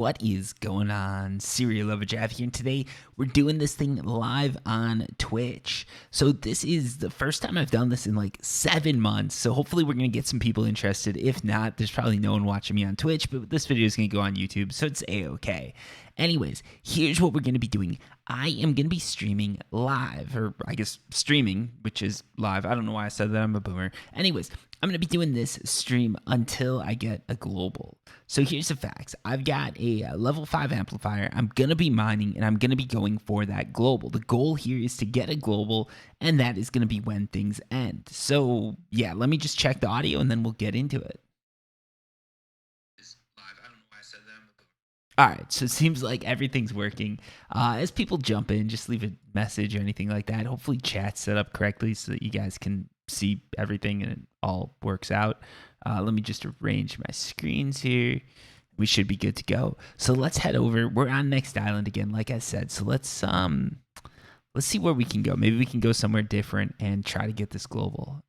What is going on? Serial Lover Jav here, and today we're doing this thing live on Twitch. So this is the first time I've done this in like 7 months, so hopefully we're going to get some people interested. If not, there's probably no one watching me on Twitch, but this video is going to go on YouTube, so it's A-okay. Anyways, here's what we're going to be doing. I am going to be streaming live, or I guess streaming, which is live. I don't know why I said that. I'm a boomer. Anyways, I'm going to be doing this stream until I get a global. So here's the facts. I've got a level 5 amplifier. I'm going to be mining, and I'm going to be going for that global. The goal here is to get a global, and that is going to be when things end. So yeah, let me just check the audio, and then we'll get into it. All right, so it seems like everything's working. As people jump in, just leave a message or anything like that. Hopefully chat's set up correctly so that you guys can see everything and it all works out. Let me just arrange my screens here. We should be good to go. So let's head over. We're on Next Island again, like I said. So let's see where we can go. Maybe we can go somewhere different and try to get this global.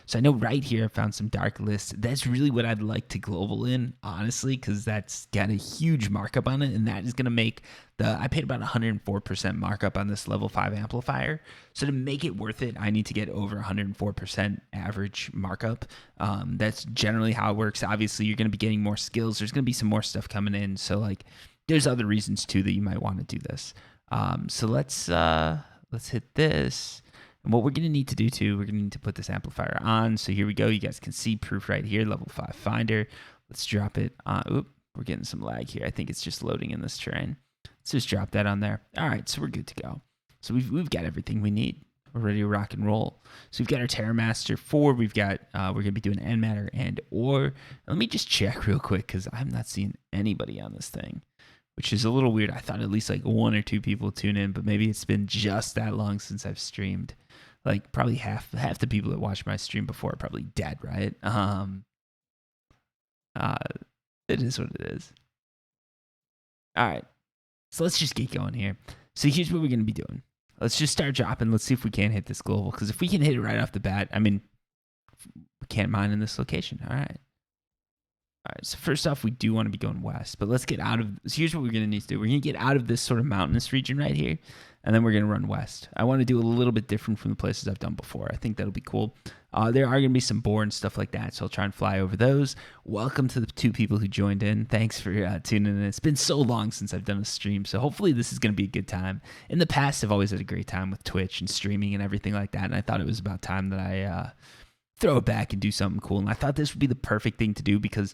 So I know right here I found some dark lists. That's really what I'd like to global in, honestly, because that's got a huge markup on it, and that is going to make I paid about 104% markup on this level 5 amplifier. So to make it worth it, I need to get over 104% average markup. That's generally how it works. Obviously, you're going to be getting more skills. There's going to be some more stuff coming in. So like, there's other reasons too that you might want to do this. So let's hit this. And what we're going to need to do too, we're going to need to put this amplifier on. So here we go. You guys can see proof right here, level 5 finder. Let's drop it on. Oop, we're getting some lag here. I think it's just loading in this terrain. Let's just drop that on there. All right, so we're good to go. So we've got everything we need. We're ready to rock and roll. So we've got our Terramaster 4. We've got, we're going to be doing Antimatter and ore. Let me just check real quick because I'm not seeing anybody on this thing, which is a little weird. I thought at least like 1 or 2 people tune in, but maybe it's been just that long since I've streamed. Like probably half the people that watched my stream before are probably dead, right? It is what it is. All right, so let's just get going here. So here's what we're gonna be doing. Let's just start dropping. Let's see if we can hit this global, because if we can hit it right off the bat, I mean, we can't mine in this location. All right. All right, so first off, we do want to be going west, but let's get out of, so here's what we're going to need to do. We're going to get out of this sort of mountainous region right here, and then we're going to run west. I want to do a little bit different from the places I've done before. I think that'll be cool. There are going to be some boar and stuff like that, so I'll try and fly over those. Welcome to the 2 people who joined in. Thanks for tuning in. It's been so long since I've done a stream, so hopefully this is going to be a good time. In the past, I've always had a great time with Twitch and streaming and everything like that, and I thought it was about time that I throw it back and do something cool, and I thought this would be the perfect thing to do because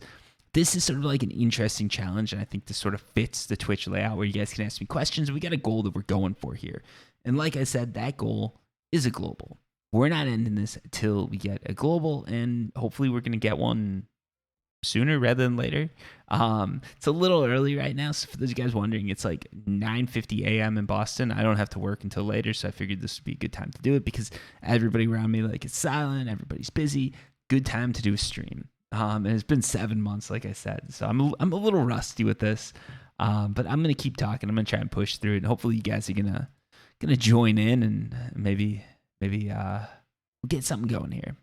this is sort of like an interesting challenge, and I think this sort of fits the Twitch layout where you guys can ask me questions. We got a goal that we're going for here. And like I said, that goal is a global. We're not ending this until we get a global, and hopefully we're going to get one sooner rather than later. It's a little early right now, so for those of you guys wondering, it's like 9:50 a.m. in Boston. I don't have to work until later, so I figured this would be a good time to do it because everybody around me, like, it's silent, everybody's busy. Good time to do a stream. And it's been 7 months, like I said, so I'm a little rusty with this, but I'm gonna keep talking. I'm gonna try and push through it, and hopefully you guys are gonna join in, and maybe we'll get something going here.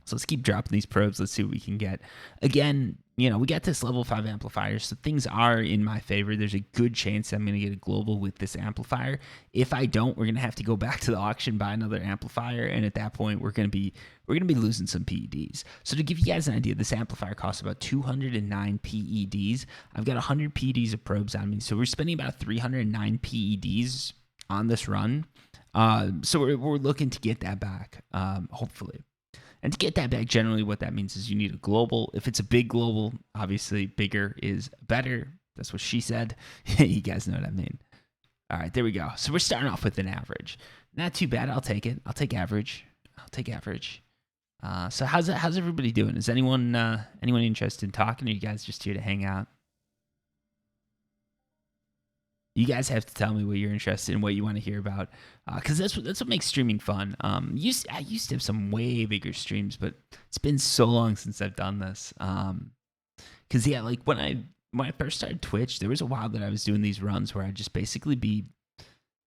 So let's keep dropping these probes. Let's see what we can get. Again, you know, we got this level 5 amplifier, so things are in my favor. There's a good chance I'm going to get a global with this amplifier. If I don't, we're going to have to go back to the auction, buy another amplifier, and at that point, we're going to be losing some PEDs. So to give you guys an idea, this amplifier costs about 209 PEDs. I've got 100 PEDs of probes on me, so we're spending about 309 PEDs on this run. So we're looking to get that back, hopefully. And to get that back, generally what that means is you need a global. If it's a big global, obviously bigger is better. That's what she said. You guys know what I mean. All right, there we go. So we're starting off with an average. Not too bad. I'll take it. I'll take average. So how's everybody doing? Is anyone interested in talking, or are you guys just here to hang out? You guys have to tell me what you're interested in, what you want to hear about, because that's what makes streaming fun. I used to have some way bigger streams, but it's been so long since I've done this. Because yeah, like when I first started Twitch, there was a while that I was doing these runs where I'd just basically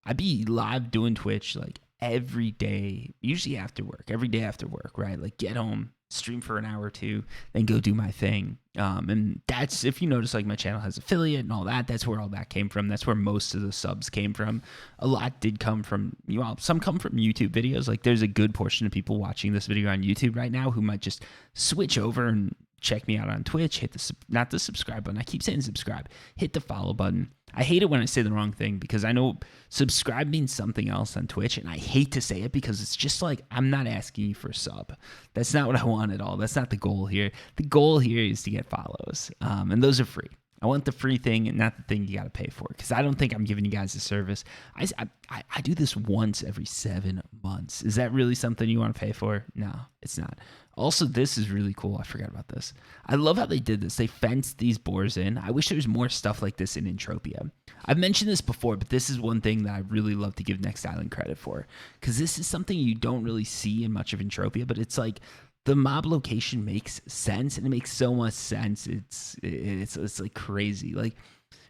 I'd be live doing Twitch like every day, usually after work, every day after work, right? Like get home, stream for an hour or two, then go do my thing. And that's, if you notice, like my channel has affiliate and all that, that's where all that came from. That's where most of the subs came from. A lot did come from, some come from YouTube videos. Like there's a good portion of people watching this video on YouTube right now who might just switch over and check me out on Twitch, hit the, not the subscribe button. I keep saying subscribe, hit the follow button. I hate it when I say the wrong thing because I know subscribe means something else on Twitch, and I hate to say it because it's just like, I'm not asking you for a sub. That's not what I want at all. That's not the goal here. The goal here is to get follows, and those are free. I want the free thing and not the thing you got to pay for, because I don't think I'm giving you guys a service. I do this once every 7 months. Is that really something you want to pay for? No, it's not. Also, this is really cool. I forgot about this. I love how they did this. They fenced these boars in. I wish there was more stuff like this in Entropia. I've mentioned this before, but this is one thing that I really love to give Next Island credit for, because this is something you don't really see in much of Entropia, but it's like the mob location makes sense, and it makes so much sense. It's like crazy. Like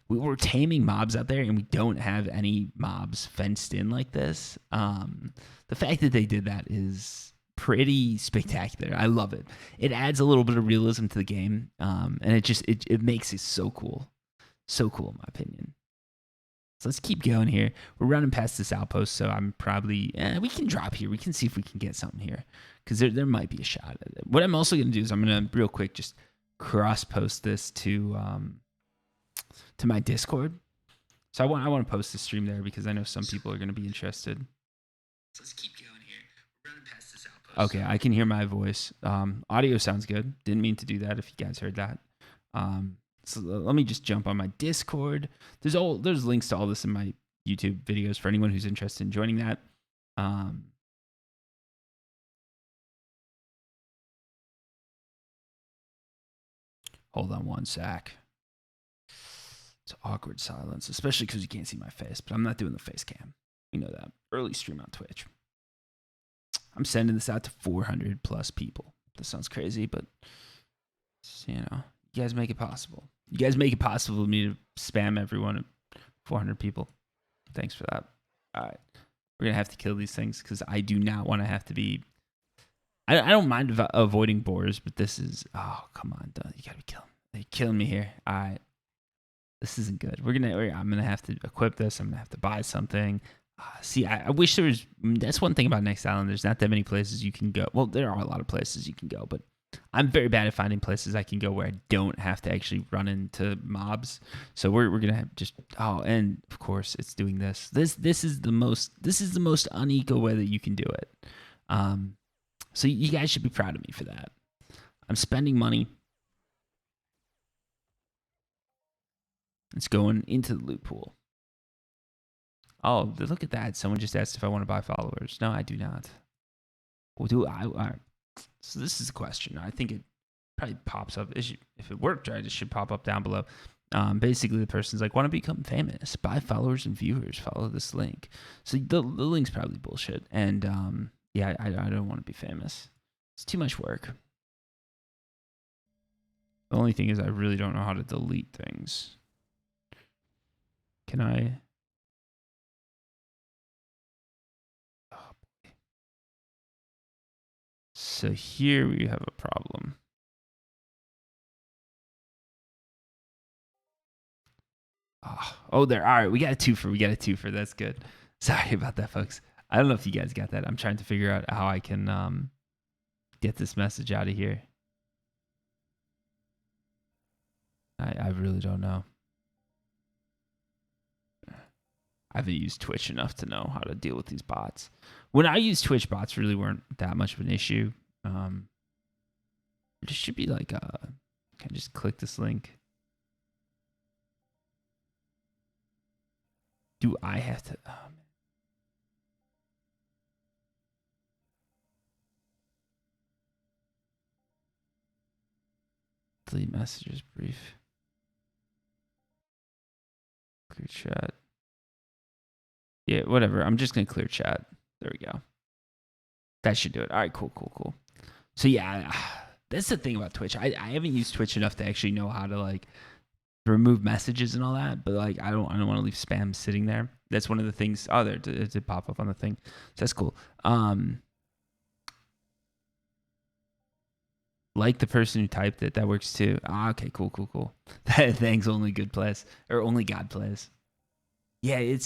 we're taming mobs out there, and we don't have any mobs fenced in like this. The fact that they did that is pretty spectacular. I love it. It adds a little bit of realism to the game, and it makes it so cool. So cool, in my opinion. So let's keep going here. We're running past this outpost, so I'm probably, we can drop here. We can see if we can get something here, because there might be a shot at it. What I'm also going to do is I'm going to, real quick, just cross-post this to my Discord. So I want to post the stream there, because I know some people are going to be interested. So let's keep going here. We're running past this outpost. Okay, I can hear my voice. Audio sounds good. Didn't mean to do that if you guys heard that. So let me just jump on my Discord. There's links to all this in my YouTube videos for anyone who's interested in joining that. Hold on one sec. It's awkward silence, especially because you can't see my face, but I'm not doing the face cam. You know that. Early stream on Twitch. I'm sending this out to 400 plus people. This sounds crazy, but you guys make it possible. You guys make it possible for me to spam everyone at 400 people. Thanks for that. All right. We're going to have to kill these things, because I do not want to have to be... I don't mind avoiding boars, but this is... Oh, come on. You got to be killing me. They're killing me here. All right. This isn't good. I'm going to have to equip this. I'm going to have to buy something. See, I wish there was... That's one thing about Next Island. There's not that many places you can go. Well, there are a lot of places you can go, but I'm very bad at finding places I can go where I don't have to actually run into mobs. So we're gonna have just and of course it's doing this. This is the most uneco way that you can do it. So you guys should be proud of me for that. I'm spending money. It's going into the loot pool. Oh, look at that! Someone just asked if I want to buy followers. No, I do not. Well, do I? All right. So this is a question. I think it probably pops up. If it worked right, it should pop up down below. Basically, the person's like, want to become famous? Buy followers and viewers. Follow this link. So the link's probably bullshit. And yeah, I don't want to be famous. It's too much work. The only thing is I really don't know how to delete things. Can I? So here we have a problem. Oh, there. All right, we got a twofer. That's good. Sorry about that, folks. I don't know if you guys got that. I'm trying to figure out how I can get this message out of here. I really don't know. I haven't used Twitch enough to know how to deal with these bots. When I used Twitch, bots really weren't that much of an issue. It should be like, can I just click this link? Do I have to? Delete messages, brief. Clear chat. Yeah, whatever. I'm just going to clear chat. There we go. That should do it. All right, cool. So yeah, that's the thing about Twitch. I haven't used Twitch enough to actually know how to like remove messages and all that, but like I don't want to leave spam sitting there. That's one of the things. Oh, there it did pop up on the thing. So that's cool. Like the person who typed it. That works too. Ah, okay, cool. Thanks, only good plays. Or only God plays. Yeah,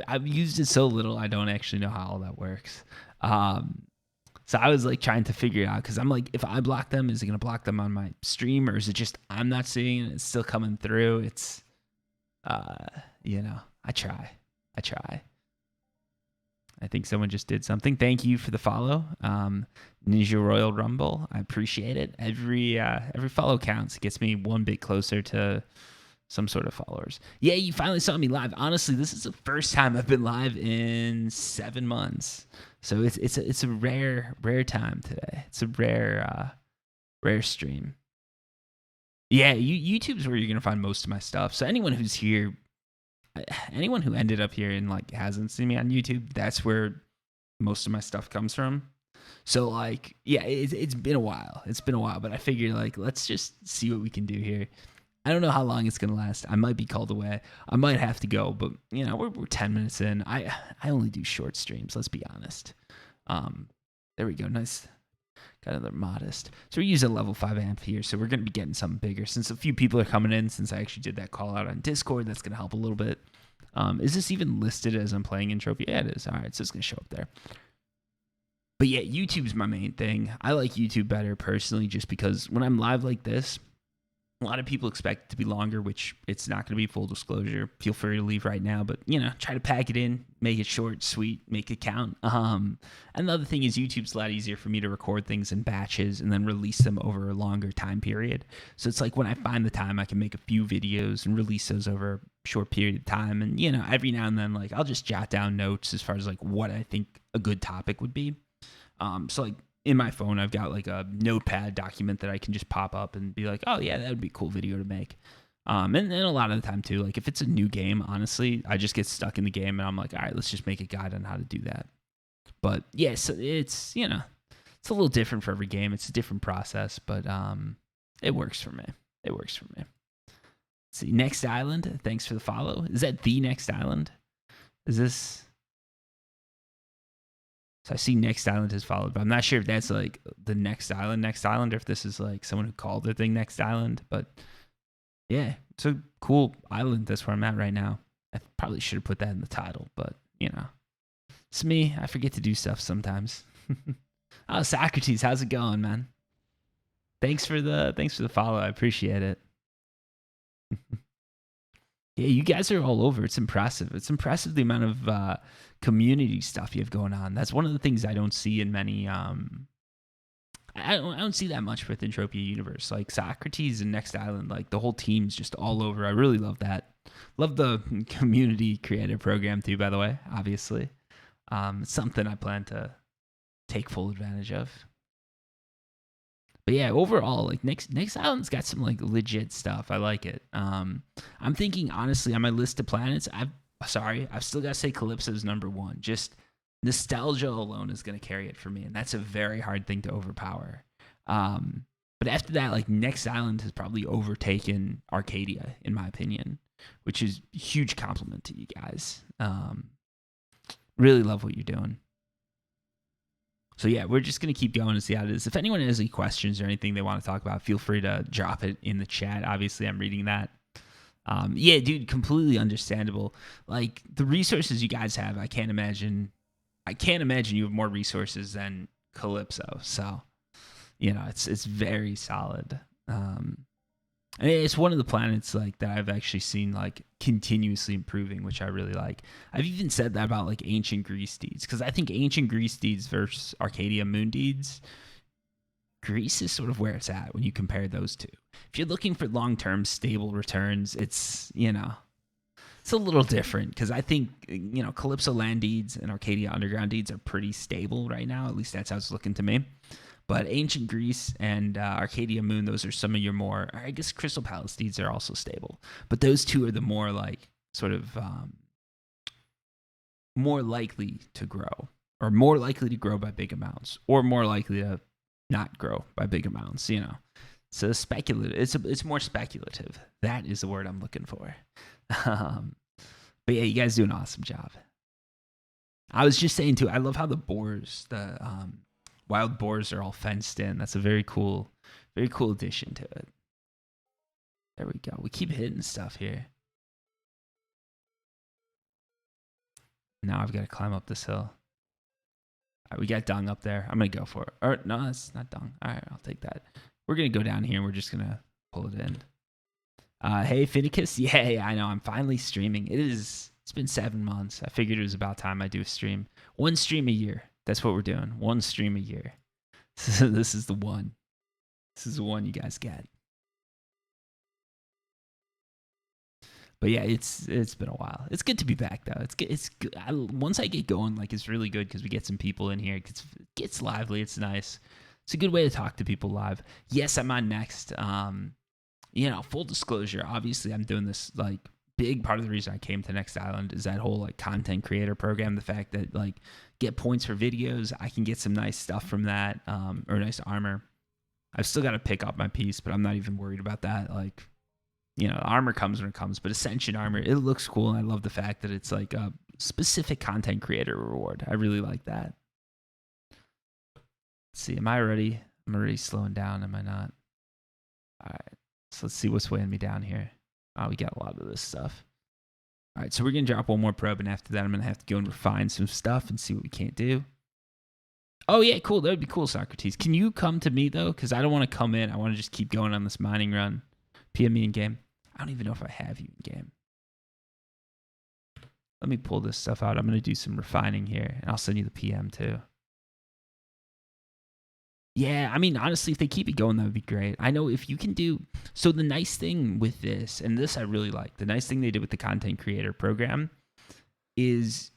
I've used it so little, I don't actually know how all that works. Um, so I was like trying to figure it out because I'm like, if I block them, is it going to block them on my stream or is it just I'm not seeing it? It's still coming through. It's, uh, I try. I think someone just did something. Thank you for the follow, Ninja Royal Rumble. I appreciate it. Every follow counts. It gets me one bit closer to some sort of followers. Yeah, you finally saw me live. Honestly, this is the first time I've been live in 7 months, so it's a rare time today. It's a rare stream. Yeah, YouTube's where you're gonna find most of my stuff. So anyone who's here, anyone who ended up here and like hasn't seen me on YouTube, that's where most of my stuff comes from. So like, yeah, it's been a while. But I figured like let's just see what we can do here. I don't know how long it's gonna last. I might be called away. I might have to go, but we're 10 minutes in. I only do short streams. Let's be honest. There we go. Nice. Got another modest. So we're using level 5 amp here. So we're gonna be getting something bigger. Since a few people are coming in, since I actually did that call out on Discord, that's gonna help a little bit. Is this even listed as I'm playing Entropia? Yeah, it is. All right, so it's gonna show up there. But yeah, YouTube's my main thing. I like YouTube better personally, just because when I'm live like this, a lot of people expect it to be longer, which it's not going to be, full disclosure. Feel free to leave right now, but try to pack it in, make it short, sweet, make it count. And the other thing is YouTube's a lot easier for me to record things in batches and then release them over a longer time period. So it's like when I find the time, I can make a few videos and release those over a short period of time. And every now and then, like I'll just jot down notes as far as like what I think a good topic would be. So like in my phone, I've got like a notepad document that I can just pop up and be like, oh yeah, that would be a cool video to make. And a lot of the time too, like if it's a new game, honestly, I just get stuck in the game and I'm like, all right, let's just make a guide on how to do that. But yes, it's, it's a little different for every game. It's a different process, but it works for me. Let's see, Next Island, thanks for the follow. Is that the Next Island? Is this... So I see Next Island has followed, but I'm not sure if that's like the Next Island, or if this is like someone who called their thing Next Island. But yeah, it's a cool island. That's where I'm at right now. I probably should have put that in the title, but it's me. I forget to do stuff sometimes. Oh, Socrates, how's it going, man? Thanks for the follow. I appreciate it. Yeah, you guys are all over. It's impressive. It's impressive the amount of community stuff you have going on. That's one of the things I don't see in many. I don't see that much with Entropia Universe. Like Socrates and Next Island, like the whole team's just all over. I really love that. Love the community creative program too. By the way, obviously, it's something I plan to take full advantage of. But yeah, overall, like Next Island's got some like legit stuff. I like it. I'm thinking honestly on my list of planets, I've still got to say Calypso's number one. Just nostalgia alone is going to carry it for me, and that's a very hard thing to overpower. But after that, like Next Island has probably overtaken Arcadia in my opinion, which is a huge compliment to you guys. Really love what you're doing. So yeah, we're just going to keep going and see how it is. If anyone has any questions or anything they want to talk about, feel free to drop it in the chat. Obviously, I'm reading that. Yeah, dude, completely understandable. Like the resources you guys have, I can't imagine you have more resources than Calypso. So, it's very solid. And it's one of the planets like that I've actually seen like continuously improving, which I really like. I've even said that about like Ancient Greece Deeds, because I think Ancient Greece Deeds versus Arcadia Moon Deeds, Greece is sort of where it's at when you compare those two. If you're looking for long-term stable returns, it's it's a little different, because I think Calypso Land Deeds and Arcadia Underground Deeds are pretty stable right now. At least that's how it's looking to me. But Ancient Greece and Arcadia Moon, those are some of your more, I guess Crystal Palace Deeds are also stable. But those two are the more like sort of more likely to grow, or more likely to grow by big amounts, or more likely to not grow by big amounts. It's a speculative. It's more speculative. That is the word I'm looking for. But yeah, you guys do an awesome job. I was just saying too, I love how the wild boars are all fenced in. That's a very cool Very cool addition to it. There we go. We keep hitting stuff here. Now I've got to climb up this hill. All right, we got dung up there. I'm going to go for it. Or, no, it's not dung. All right, I'll take that. We're going to go down here and we're just going to pull it in. Hey, Finicus. Yeah, I know. I'm finally streaming. It's been 7 months. I figured it was about time I do a stream. 1 stream a year. That's what we're doing. 1 stream a year. So this is the one. This is the one you guys get. But yeah, it's been a while. It's good to be back though. It's good. Once I get going, like it's really good because we get some people in here. It gets lively. It's nice. It's a good way to talk to people live. Yes, I'm on Next. Full disclosure. Obviously, I'm doing this like big part of the reason I came to Next Island is that whole like content creator program. The fact that like get points for videos, I can get some nice stuff from that, or nice armor. I've still got to pick up my piece, but I'm not even worried about that. Like, armor comes when it comes, but Ascension Armor, it looks cool, and I love the fact that it's like a specific content creator reward. I really like that. Let's see, am I ready? I'm already slowing down, am I not? All right, so let's see what's weighing me down here. Oh, we got a lot of this stuff. All right, so we're going to drop one more probe, and after that, I'm going to have to go and refine some stuff and see what we can't do. Oh, yeah, cool. That would be cool, Socrates. Can you come to me, though? Because I don't want to come in. I want to just keep going on this mining run. PM me in game. I don't even know if I have you in game. Let me pull this stuff out. I'm going to do some refining here, and I'll send you the PM, too. Yeah, I mean, honestly, if they keep it going, that would be great. I know if you can do... So the nice thing with this, and this I really like, the nice thing they did with the content creator program is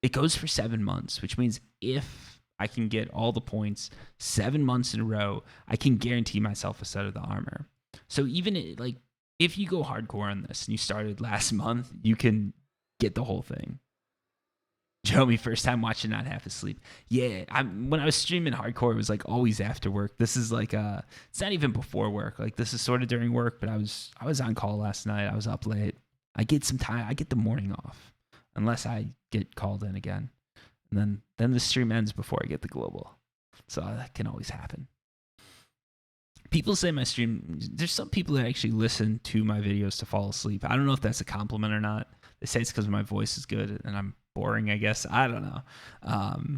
it goes for 7 months, which means if I can get all the points 7 months in a row, I can guarantee myself a set of the armor. So even like if you go hardcore on this and you started last month, you can get the whole thing. Joey, first time watching, not half asleep. Yeah, when I was streaming hardcore, it was like always after work. This is like it's not even before work. Like this is sort of during work, but I was on call last night. I was up late. I get some time. I get the morning off, unless I get called in again, and then the stream ends before I get the global. So that can always happen. People say my stream. There's some people that actually listen to my videos to fall asleep. I don't know if that's a compliment or not. They say it's because my voice is good and I'm boring, I guess. I don't know.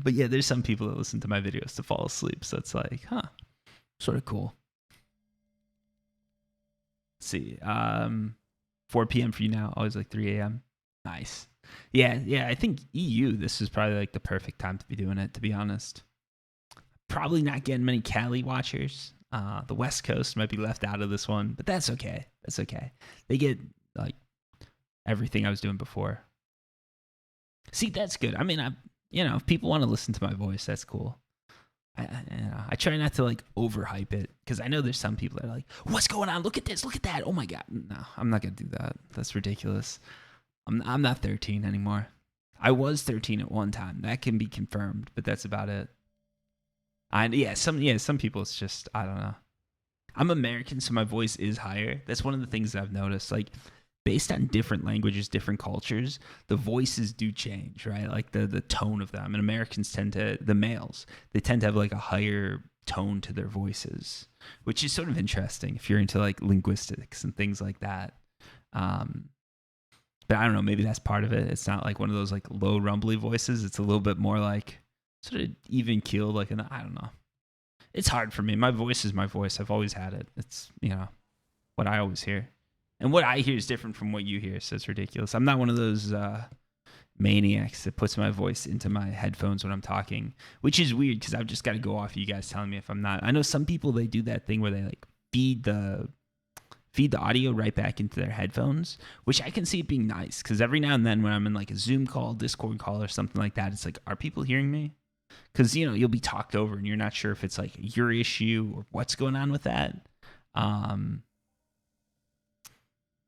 But yeah, there's some people that listen to my videos to fall asleep. So it's like, sort of cool. Let's see. 4 p.m. for you now. Always like 3 a.m. Nice. Yeah. I think EU, this is probably like the perfect time to be doing it, to be honest. Probably not getting many Cali watchers. The West Coast might be left out of this one, but that's okay. That's okay. They get like everything I was doing before. See, that's good. I mean, if people want to listen to my voice, that's cool. I try not to like overhype it because I know there's some people that are like, "What's going on? Look at this! Look at that! Oh my god!" No, I'm not gonna do that. That's ridiculous. I'm not 13 anymore. I was 13 at one time. That can be confirmed, but that's about it. Some people it's just I don't know. I'm American, so my voice is higher. That's one of the things that I've noticed. Like based on different languages, different cultures, the voices do change, right? Like the tone of them. And Americans the males, they tend to have like a higher tone to their voices, which is sort of interesting if you're into like linguistics and things like that. But I don't know, maybe that's part of it. It's not like one of those like low rumbly voices. It's a little bit more like sort of even keeled, like I don't know. It's hard for me. My voice is my voice. I've always had it. It's what I always hear. And what I hear is different from what you hear, so it's ridiculous. I'm not one of those maniacs that puts my voice into my headphones when I'm talking, which is weird because I've just got to go off of you guys telling me if I'm not. I know some people, they do that thing where they like feed the audio right back into their headphones, which I can see it being nice because every now and then when I'm in like a Zoom call, Discord call, or something like that, it's like, are people hearing me? Because, you'll be talked over and you're not sure if it's like your issue or what's going on with that.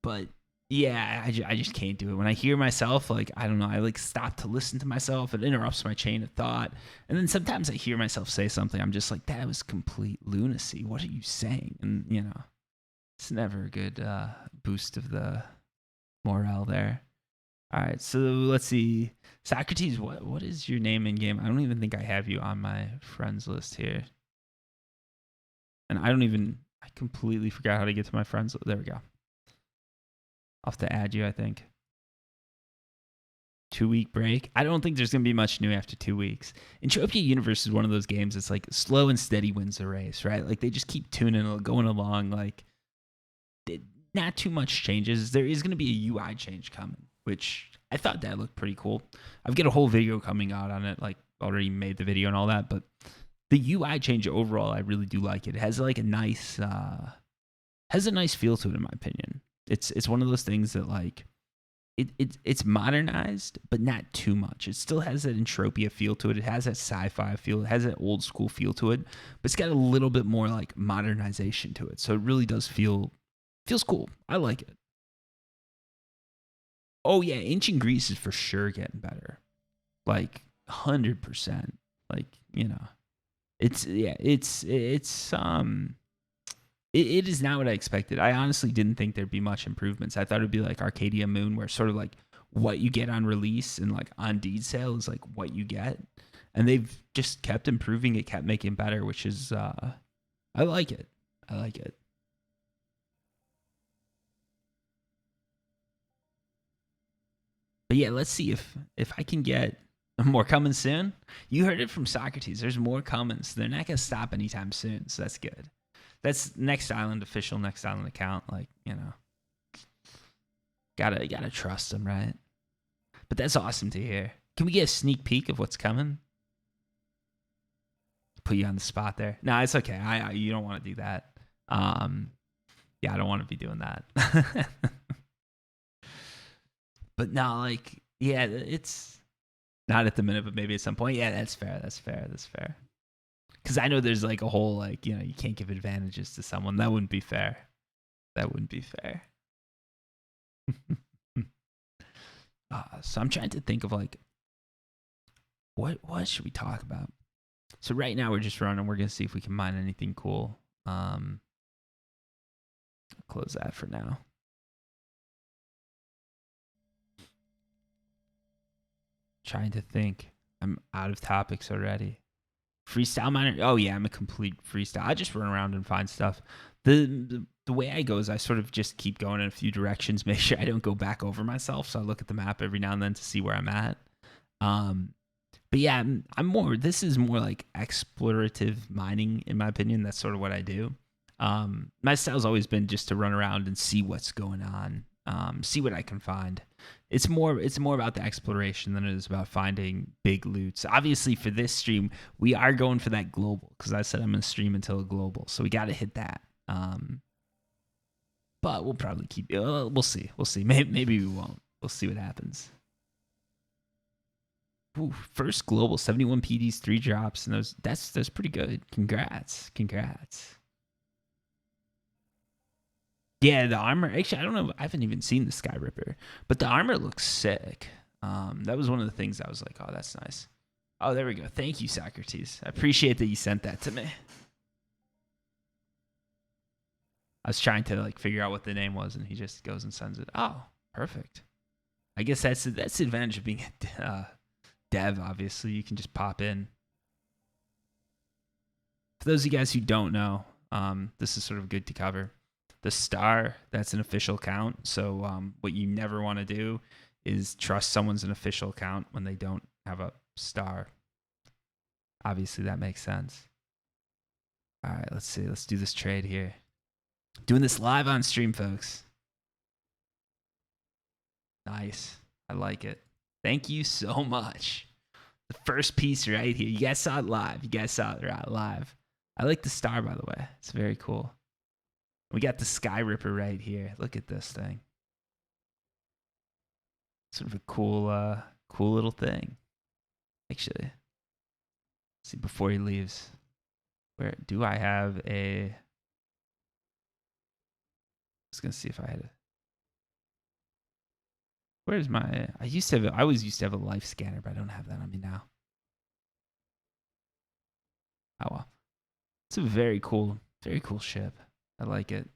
But yeah, I just can't do it. When I hear myself, like, I don't know, I like stop to listen to myself. It interrupts my chain of thought. And then sometimes I hear myself say something. I'm just like, that was complete lunacy. What are you saying? And, it's never a good boost of the morale there. All right, so let's see. Socrates, what is your name in game? I don't even think I have you on my friends list here. And I don't even I completely forgot how to get to my friends. There we go. I'll have to add you, I think. 2-week break. I don't think there's going to be much new after 2 weeks. Entropia Universe is one of those games that's like slow and steady wins the race, right? Like they just keep tuning, going along. Like not too much changes. There is going to be a UI change coming, which I thought that looked pretty cool. I've got a whole video coming out on it, like already made the video and all that, but the UI change overall, I really do like it. It has like a nice feel to it, in my opinion. It's one of those things that like it's modernized, but not too much. It still has that Entropia feel to it. It has that sci-fi feel. It has that old school feel to it, but it's got a little bit more like modernization to it. So it really does feels cool. I like it. Oh yeah, Ancient Greece is for sure getting better. Like 100%. Like, it is not what I expected. I honestly didn't think there'd be much improvements. I thought it'd be like Arcadia Moon, where sort of like what you get on release and like on deed sale is like what you get. And they've just kept improving it, kept making it better, which is I like it. I like it. But yeah, let's see if I can get more coming soon. You heard it from Socrates. There's more coming, so they're not gonna stop anytime soon. So that's good. That's Next Island official, Next Island account. Like, gotta trust them, right? But that's awesome to hear. Can we get a sneak peek of what's coming? Put you on the spot there. No, it's okay. You don't want to do that. Yeah, I don't want to be doing that. But no, like, yeah, it's not at the minute, but maybe at some point. Yeah, that's fair. That's fair. That's fair. Because I know there's like a whole like, you can't give advantages to someone. That wouldn't be fair. That wouldn't be fair. So I'm trying to think of like what should we talk about? So right now we're just running. We're gonna see if we can mine anything cool. Close that for now. Trying to think. I'm out of topics already. Freestyle miner. Oh yeah, I'm a complete freestyle. I just run around and find stuff. The way I go is I sort of just keep going in a few directions, make sure I don't go back over myself. So I look at the map every now and then to see where I'm at. But yeah, I'm more. This is more like explorative mining, in my opinion. That's sort of what I do. My style's always been just to run around and see what's going on, see what I can find. It's more about the exploration than it is about finding big loots. Obviously, for this stream, we are going for that global because I said I'm gonna stream until a global, so we got to hit that. But we'll probably keep. We'll see. We'll see. Maybe we won't. We'll see what happens. Ooh, first global, 71 PDs, 3 drops, and that's pretty good. Congrats. Yeah, the armor. Actually, I don't know. I haven't even seen the Sky Ripper, but the armor looks sick. That was one of the things I was like, oh, that's nice. Oh, there we go. Thank you, Socrates. I appreciate that you sent that to me. I was trying to like figure out what the name was, and he just goes and sends it. Oh, perfect. I guess that's the advantage of being a dev. Obviously, you can just pop in. For those of you guys who don't know, this is sort of good to cover. The star, that's an official account. So what you never want to do is trust someone's an official account when they don't have a star. Obviously, that makes sense. All right, let's see. Let's do this trade here. Doing this live on stream, folks. Nice. I like it. Thank you so much. The first piece right here. You guys saw it live. You guys saw it live. I like the star, by the way. It's very cool. We got the Sky Ripper right here. Look at this thing. Sort of a cool little thing. Actually, let's see before he leaves. Where do I have a? I was gonna see if I had a. Where's my? I always used to have a life scanner, but I don't have that on me now. Oh well, it's a very cool ship. I like it.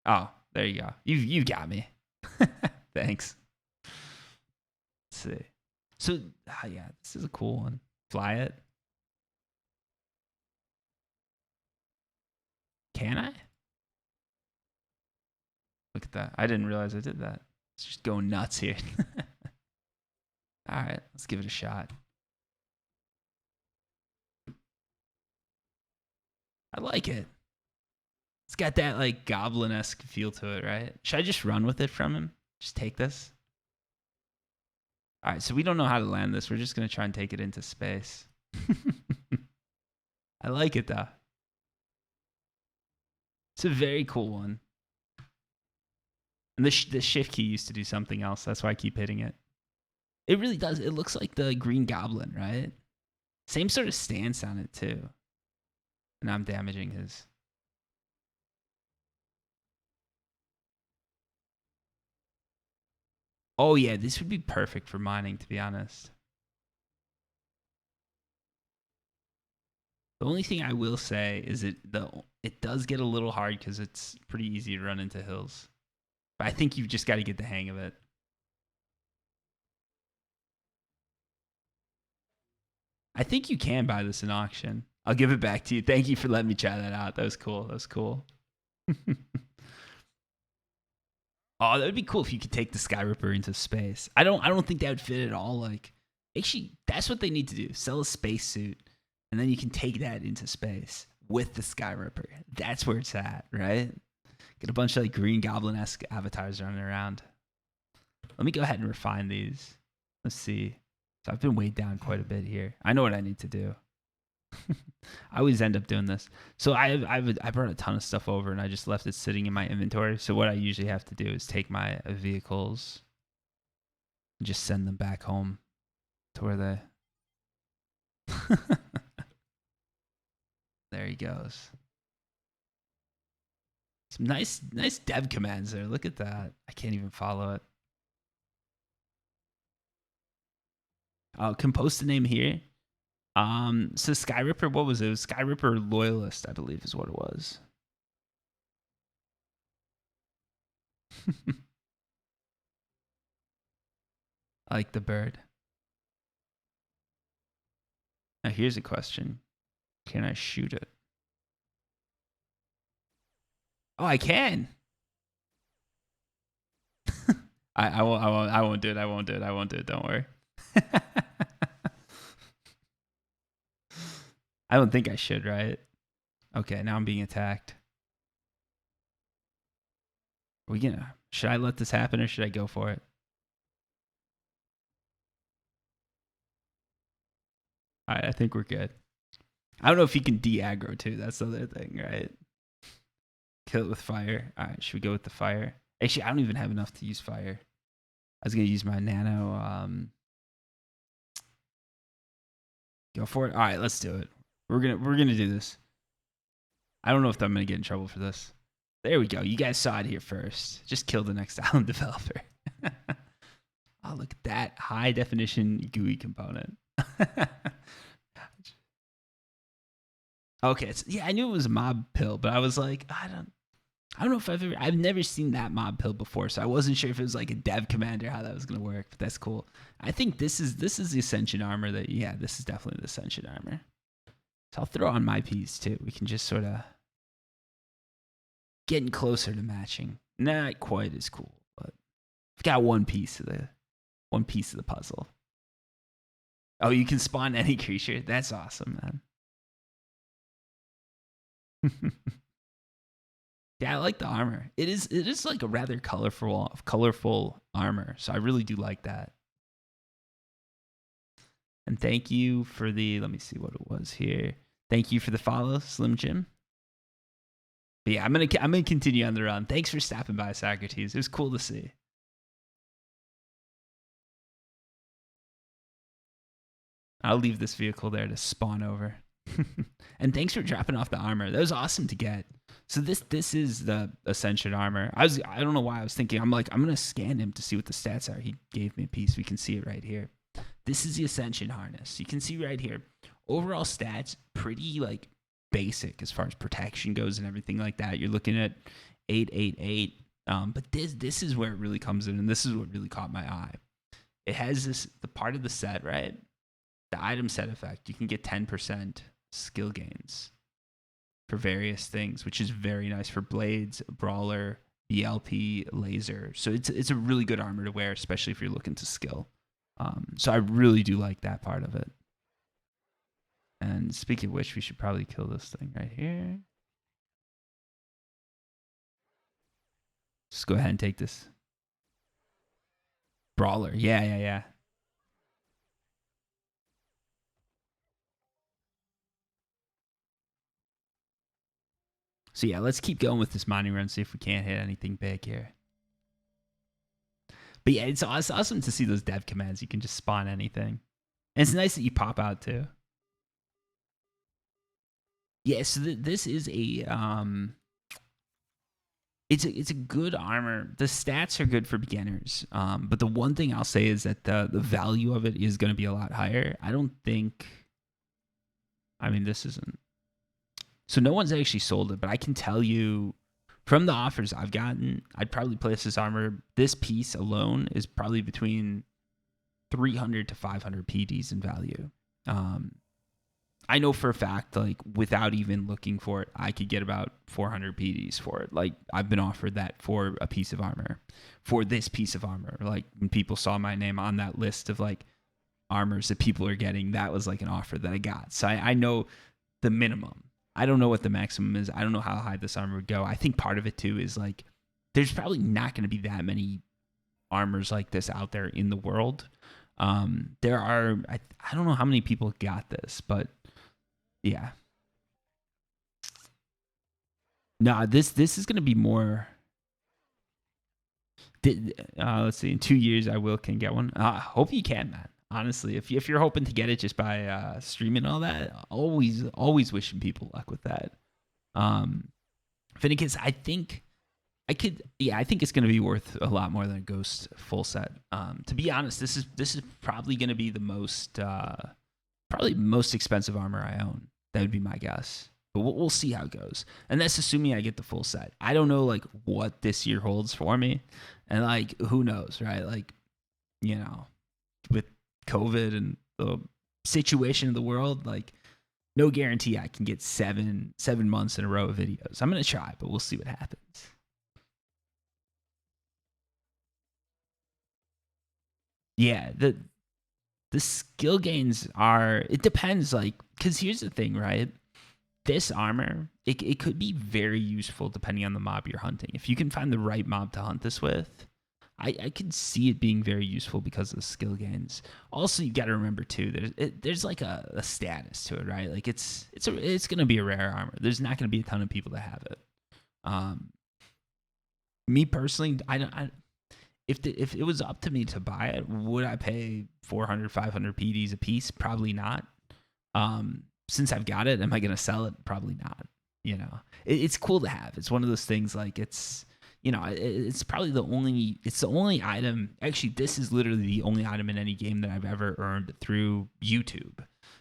Oh, there you go. You got me. Thanks. Let's see. So yeah, this is a cool one. Fly it. Can I? Look at that. I didn't realize I did that. It's just going nuts here. All right, let's give it a shot. I like it. It's got that like goblin-esque feel to it, right? Should I just run with it from him? Just take this? All right, so we don't know how to land this. We're just going to try and take it into space. I like it, though. It's a very cool one. And the shift key used to do something else. That's why I keep hitting it. It really does. It looks like the Green Goblin, right? Same sort of stance on it, too. And I'm damaging his. Oh, yeah, this would be perfect for mining, to be honest. The only thing I will say is it does get a little hard because it's pretty easy to run into hills. But I think you've just got to get the hang of it. I think you can buy this in auction. I'll give it back to you. Thank you for letting me try that out. That was cool. That was cool. Oh, that would be cool if you could take the Sky Ripper into space. I don't think that would fit at all. Like, actually, that's what they need to do. Sell a spacesuit, and then you can take that into space with the Sky Ripper. That's where it's at, right? Get a bunch of like Green Goblin-esque avatars running around. Let me go ahead and refine these. Let's see. So I've been weighed down quite a bit here. I know what I need to do. I always end up doing this. So I brought a ton of stuff over and I just left it sitting in my inventory. So what I usually have to do is take my vehicles and just send them back home to where they... There he goes. Some nice dev commands there. Look at that. I can't even follow it. Can post the name here. So Sky Ripper, what was it? It was Sky Ripper Loyalist, I believe is what it was. I like the bird. Now here's a question. Can I shoot it? Oh, I can. I won't do it. I won't do it. Don't worry. I don't think I should, right? Okay, now I'm being attacked. Should I let this happen or should I go for it? All right, I think we're good. I don't know if he can de-aggro too. That's the other thing, right? Kill it with fire. All right, should we go with the fire? Actually, I don't even have enough to use fire. I was gonna use my nano. Go for it. All right, let's do it. We're gonna do this. I don't know if I'm gonna get in trouble for this. There we go. You guys saw it here first. Just kill the next island developer. Oh, look at that high definition GUI component. Okay, yeah, I knew it was a mob pill, but I was like, I don't know if I've never seen that mob pill before, so I wasn't sure if it was like a dev command or how that was gonna work. But that's cool. I think this is the Ascension Armor this is definitely the Ascension Armor. So I'll throw on my piece too. We can just sort of getting closer to matching. Not quite as cool, but I've got one piece of the puzzle. Oh, you can spawn any creature. That's awesome, man. Yeah, I like the armor. It is like a rather colorful armor. So I really do like that. And thank you for let me see what it was here. Thank you for the follow, Slim Jim. But yeah, I'm gonna continue on the run. Thanks for stopping by, Socrates. It was cool to see. I'll leave this vehicle there to spawn over. And thanks for dropping off the armor. That was awesome to get. So this is the Ascension Armor. I don't know why I was thinking. I'm gonna scan him to see what the stats are. He gave me a piece. We can see it right here. This is the Ascension harness. You can see right here. Overall stats, pretty like basic as far as protection goes and everything like that. You're looking at 888. But this is where it really comes in, and this is what really caught my eye. It has the part of the set, right? The item set effect. You can get 10% skill gains. for various things, which is very nice for blades, brawler, BLP, laser. So it's a really good armor to wear, especially if you're looking to skill. So I really do like that part of it. And speaking of which, we should probably kill this thing right here. Just go ahead and take this. Brawler. Yeah. So yeah, let's keep going with this mining run, see if we can't hit anything big here. But yeah, it's awesome to see those dev commands. You can just spawn anything. And it's nice that you pop out too. Yeah, so this is a it's a good armor. The stats are good for beginners. But the one thing I'll say is that the value of it is going to be a lot higher. I don't think. I mean, this isn't. So no one's actually sold it, but I can tell you from the offers I've gotten, I'd probably place this armor. This piece alone is probably between 300 to 500 PDs in value. I know for a fact, like without even looking for it, I could get about 400 PDs for it. Like I've been offered that for a piece of armor, for this piece of armor. Like when people saw my name on that list of like armors that people are getting, that was like an offer that I got. So I know the minimum. I don't know what the maximum is. I don't know how high this armor would go. I think part of it too is like there's probably not going to be that many armors like this out there in the world. There are, I don't know how many people got this, but yeah. No, this is going to be more. Let's see. In 2 years, I can get one. Hope you can, man. Honestly, if you're hoping to get it just by streaming all that, always wishing people luck with that. Finnegas, I think I could. Yeah, I think it's going to be worth a lot more than a Ghost full set. To be honest, this is probably going to be the most expensive armor I own. That would be my guess. But we'll see how it goes. And that's assuming I get the full set. I don't know like what this year holds for me. And like who knows, right? Like, you know, with COVID and the situation of the world, like no guarantee I can get seven months in a row of videos. I'm gonna try, but we'll see what happens. Yeah, the skill gains are, it depends, like, because here's the thing, right? This armor, it could be very useful depending on the mob you're hunting. If you can find the right mob to hunt this with, I could see it being very useful because of the skill gains. Also, you got to remember too, there's like a status to it, right? Like it's gonna be a rare armor. There's not gonna be a ton of people that have it. Me personally, if it was up to me to buy it, would I pay 400, 500 PDs a piece? Probably not. Since I've got it, am I gonna sell it? Probably not. You know, it's cool to have. It's one of those things like it's. You know, it's probably the only item. Actually, this is literally the only item in any game that I've ever earned through YouTube.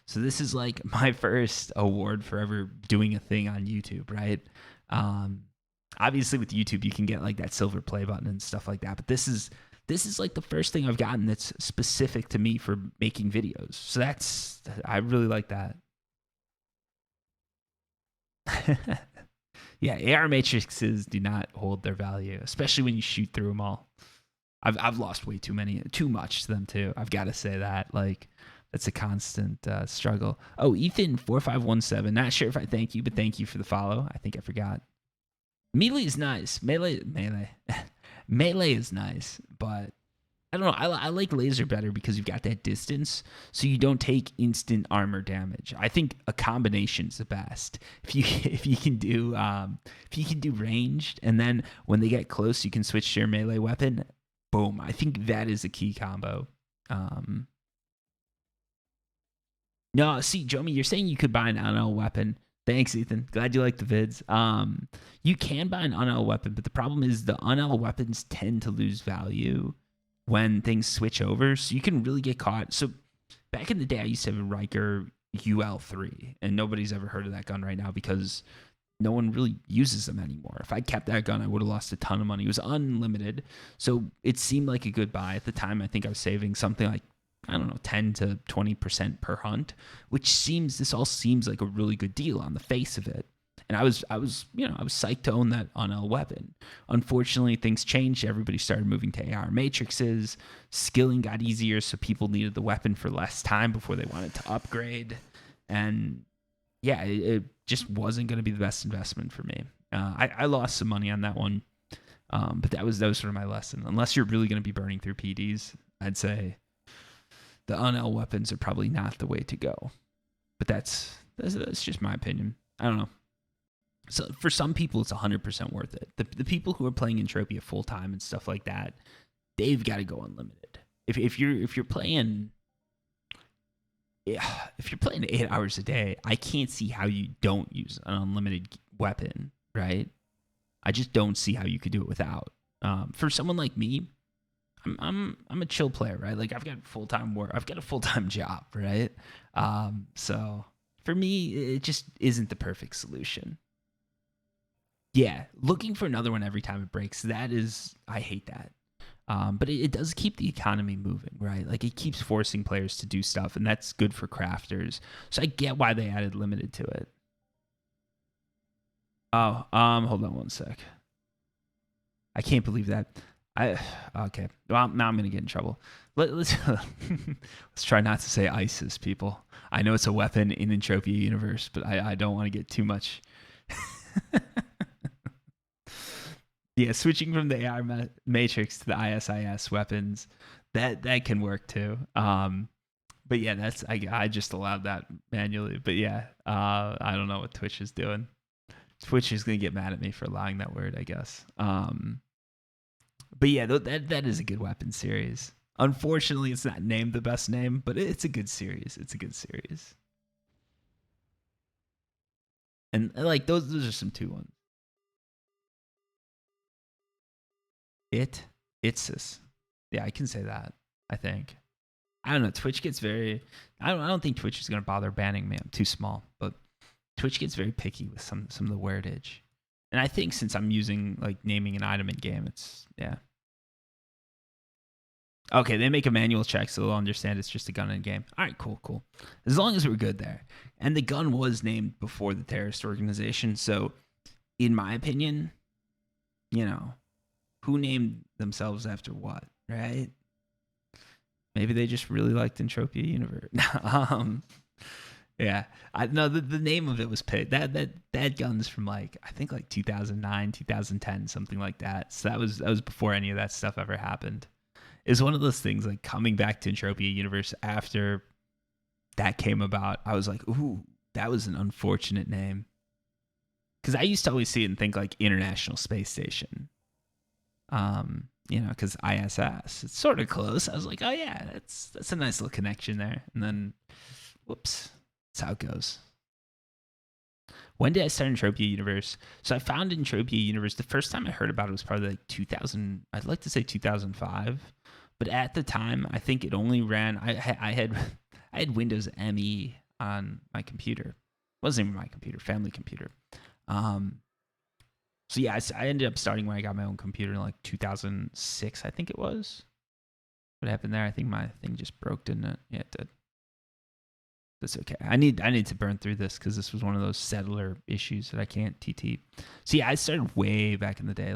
So this is like my first award for ever doing a thing on YouTube, right? Obviously, with YouTube, you can get like that silver play button and stuff like that. But this is like the first thing I've gotten that's specific to me for making videos. So I really like that. Yeah, AR matrices do not hold their value, especially when you shoot through them all. I've lost way too much to them too. I've got to say that. Like, that's a constant struggle. Oh, Ethan4517. Not sure if I thank you, but thank you for the follow. I think I forgot. Melee is nice. Melee is nice, but I don't know. I like laser better because you've got that distance, so you don't take instant armor damage. I think a combination's the best. If you can do ranged, and then when they get close, you can switch to your melee weapon. Boom! I think that is a key combo. No, see, Jomi, you're saying you could buy an unel weapon. Thanks, Ethan. Glad you like the vids. You can buy an unel weapon, but the problem is the unel weapons tend to lose value when things switch over, so you can really get caught. So back in the day, I used to have a Riker UL3, and nobody's ever heard of that gun right now because no one really uses them anymore. If I kept that gun, I would have lost a ton of money. It was unlimited, so it seemed like a good buy. At the time, I think I was saving something like, I don't know, 10 to 20% per hunt, which this all seems like a really good deal on the face of it. And I was psyched to own that on-L weapon. Unfortunately, things changed. Everybody started moving to AR matrices. Skilling got easier, so people needed the weapon for less time before they wanted to upgrade. And yeah, it just wasn't going to be the best investment for me. I lost some money on that one, but that was sort of my lesson. Unless you're really going to be burning through PDs, I'd say the on-L weapons are probably not the way to go. But that's just my opinion. I don't know. So for some people, it's 100% worth it. The people who are playing Entropia full time and stuff like that, they've got to go unlimited. If you're playing 8 hours a day, I can't see how you don't use an unlimited weapon, right? I just don't see how you could do it without. For someone like me, I'm a chill player, right? Like I've got full-time work, I've got a full-time job, right? So for me, it just isn't the perfect solution. Yeah, looking for another one every time it breaks, I hate that. But it does keep the economy moving, right? Like it keeps forcing players to do stuff, and that's good for crafters. So I get why they added limited to it. Oh, hold on one sec. I can't believe that. Okay. Well, now I'm gonna get in trouble. Let's let's try not to say ISIS, people. I know it's a weapon in Entropia universe, but I don't want to get too much. Yeah, switching from the AR matrix to the ISIS weapons, that can work too. But yeah, I just allowed that manually. But yeah, I don't know what Twitch is doing. Twitch is gonna get mad at me for allowing that word, I guess. But yeah, that is a good weapon series. Unfortunately, it's not named the best name, but it's a good series. It's a good series. And like those are some 2 ones. It's this. Yeah, I can say that. I think. I don't know. Twitch gets very. I don't think Twitch is gonna bother banning me. I'm too small, but Twitch gets very picky with some of the wordage. And I think since I'm using like naming an item in game, it's yeah. Okay, they make a manual check so they'll understand it's just a gun in game. All right, cool. As long as we're good there. And the gun was named before the terrorist organization, so in my opinion, who named themselves after what, right? Maybe they just really liked Entropia Universe. Yeah, I know the name of it was picked. That gun's from I think 2009, 2010, something like that. So that was before any of that stuff ever happened. It's one of those things like coming back to Entropia Universe after that came about. I was like, ooh, that was an unfortunate name. Because I used to always see it and think like International Space Station. Because ISS, it's sort of close. I was like, oh yeah, that's a nice little connection there. And then, whoops, that's how it goes. When did I start Entropia Universe? So I found Entropia Universe. The first time I heard about it was probably like 2000. I'd like to say 2005. But at the time, I think it only ran. I had Windows ME on my computer. It wasn't even my computer, family computer. So yeah, I ended up starting when I got my own computer in like 2006, I think it was. What happened there? I think my thing just broke, didn't it? Yeah, it did. That's okay. I need to burn through this because this was one of those settler issues that I can't TT. So yeah, I started way back in the day,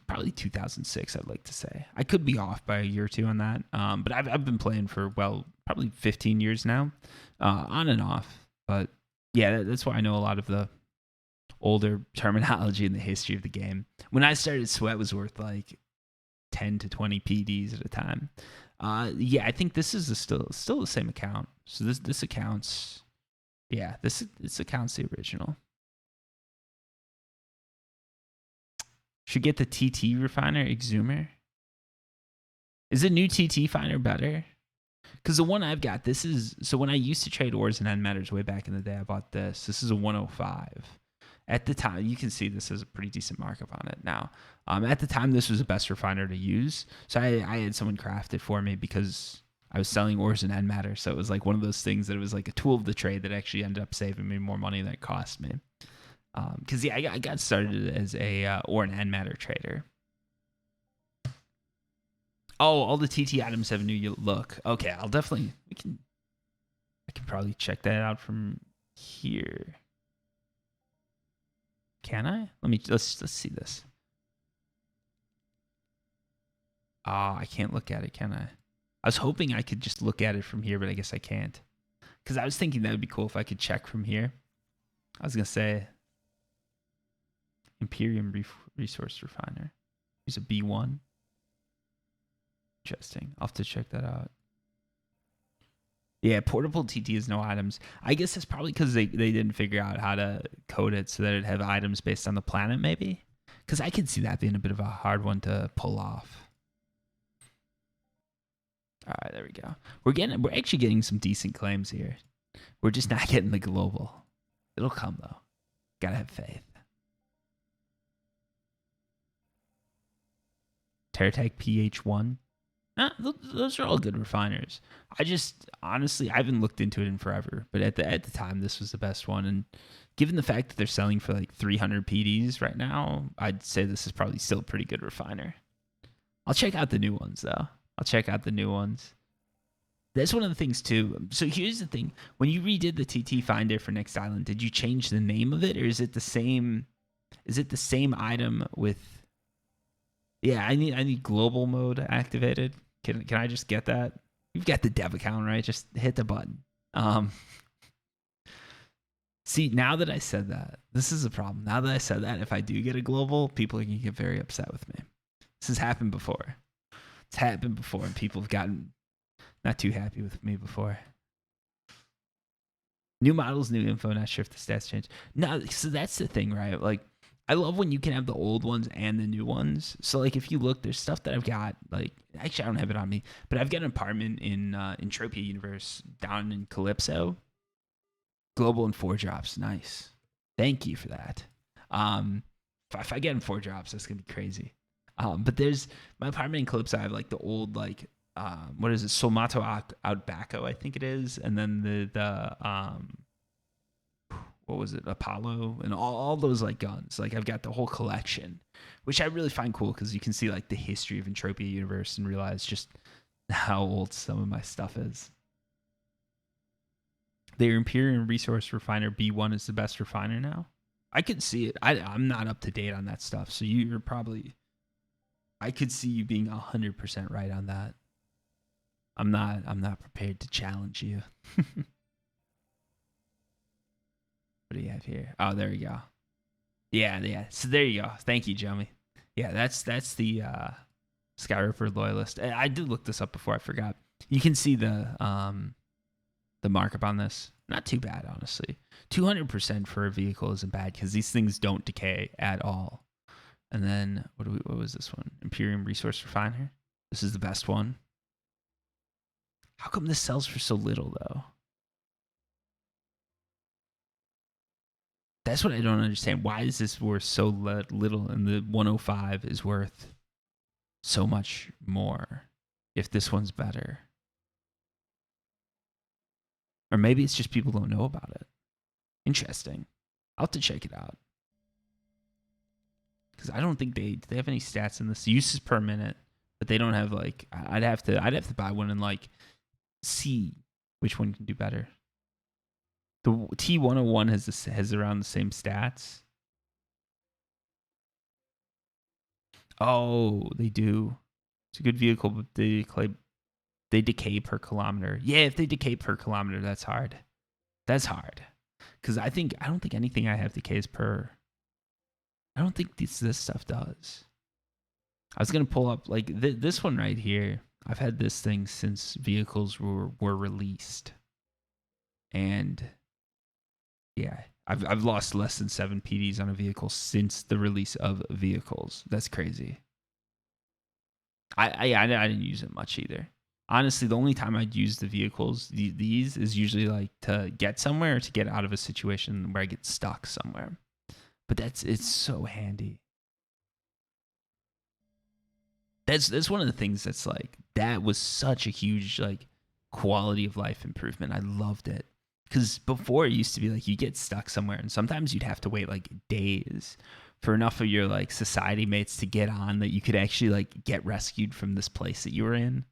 probably 2006. I'd like to say I could be off by a year or two on that, but I've been playing for probably 15 years now, on and off. But yeah, that's why I know a lot of the older terminology in the history of the game. When I started, Sweat was worth like 10 to 20 PDs at a time. Yeah, I think this is still the same account. So this accounts, yeah, this accounts the original. Should get the TT refiner exhumer. Is the new TT finer better? Because the one I've got, so when I used to trade ores and end matters way back in the day, I bought this. This is a 105. At the time, you can see this has a pretty decent markup on it now. At the time, this was the best refiner to use. So I had someone craft it for me because I was selling ores and end matter. So it was like one of those things that it was like a tool of the trade that actually ended up saving me more money than it cost me. Because yeah, I got started as a ore and end matter trader. Oh, all the TT items have a new look. Okay, I can probably check that out from here. Can I? Let's see this. I can't look at it, can I? I was hoping I could just look at it from here, but I guess I can't. Because I was thinking that would be cool if I could check from here. I was going to say Imperium Resource Refiner. Here's a B1. Interesting. I'll have to check that out. Yeah, portable TT has no items. I guess it's probably because they didn't figure out how to code it so that it'd have items based on the planet, maybe? Because I could see that being a bit of a hard one to pull off. All right, there we go. We're actually getting some decent claims here. We're just not getting the global. It'll come though. Gotta have faith. Terratech PH1. Those are all good refiners. Honestly, I haven't looked into it in forever, but at the time, this was the best one. And given the fact that they're selling for like 300 PDs right now, I'd say this is probably still a pretty good refiner. I'll check out the new ones though. That's one of the things too. So here's the thing: when you redid the TT Finder for Next Island, did you change the name of it, or is it the same? Is it the same item with? Yeah, I need global mode activated. Can I just get that? You've got the dev account, right? Just hit the button. See, now that I said that, this is a problem. Now that I said that, if I do get a global, people are going to get very upset with me. This has happened before. It's happened before, and people have gotten not too happy with me before. New models, new info, not sure if the stats change. No, so that's the thing, right? Like, I love when you can have the old ones and the new ones. So, like, if you look, there's stuff that I've got. Like, actually, I don't have it on me, but I've got an apartment in Entropia universe down in Calypso. Global and 4 drops. Nice. Thank you for that. If I get in 4 drops, that's going to be crazy. But there's my apartment in Calypso. I have, like, the old, like, what is it? Solmato Outbacco, I think it is. And then the what was it? Apollo and all those like guns. Like I've got the whole collection, which I really find cool because you can see like the history of Entropia universe and realize just how old some of my stuff is. Their Imperium Resource Refiner B1 is the best refiner now. I could see it. I'm not up to date on that stuff, so you're probably. I could see you being 100% right on that. I'm not prepared to challenge you. What do you have here? Oh, there you go. Yeah. So there you go. Thank you, Joey. Yeah, that's the Skyripper Loyalist. I did look this up before. I forgot. You can see the markup on this. Not too bad, honestly. 200% for a vehicle isn't bad because these things don't decay at all. And then what was this one? Imperium Resource Refiner. This is the best one. How come this sells for so little though? That's what I don't understand. Why is this worth so little and the 105 is worth so much more if this one's better? Or maybe it's just people don't know about it. Interesting. I'll have to check it out. Because I don't think they have any stats in this. Uses per minute, but they don't have like I'd have to buy one and like see which one can do better. The T101 has around the same stats. Oh, they do. It's a good vehicle, but they decay per kilometer. Yeah, if they decay per kilometer, that's hard. That's hard. Because I don't think anything I have decays per. I don't think this stuff does. I was gonna pull up like this one right here. I've had this thing since vehicles were released, and yeah, I've lost less than 7 PDs on a vehicle since the release of vehicles. That's crazy. I didn't use it much either. Honestly, the only time I'd use the vehicles, these, is usually like to get somewhere or to get out of a situation where I get stuck somewhere. But it's so handy. That's one of the things that's like, that was such a huge like quality of life improvement. I loved it. Because before it used to be like you get stuck somewhere and sometimes you'd have to wait like days for enough of your like society mates to get on that you could actually like get rescued from this place that you were in.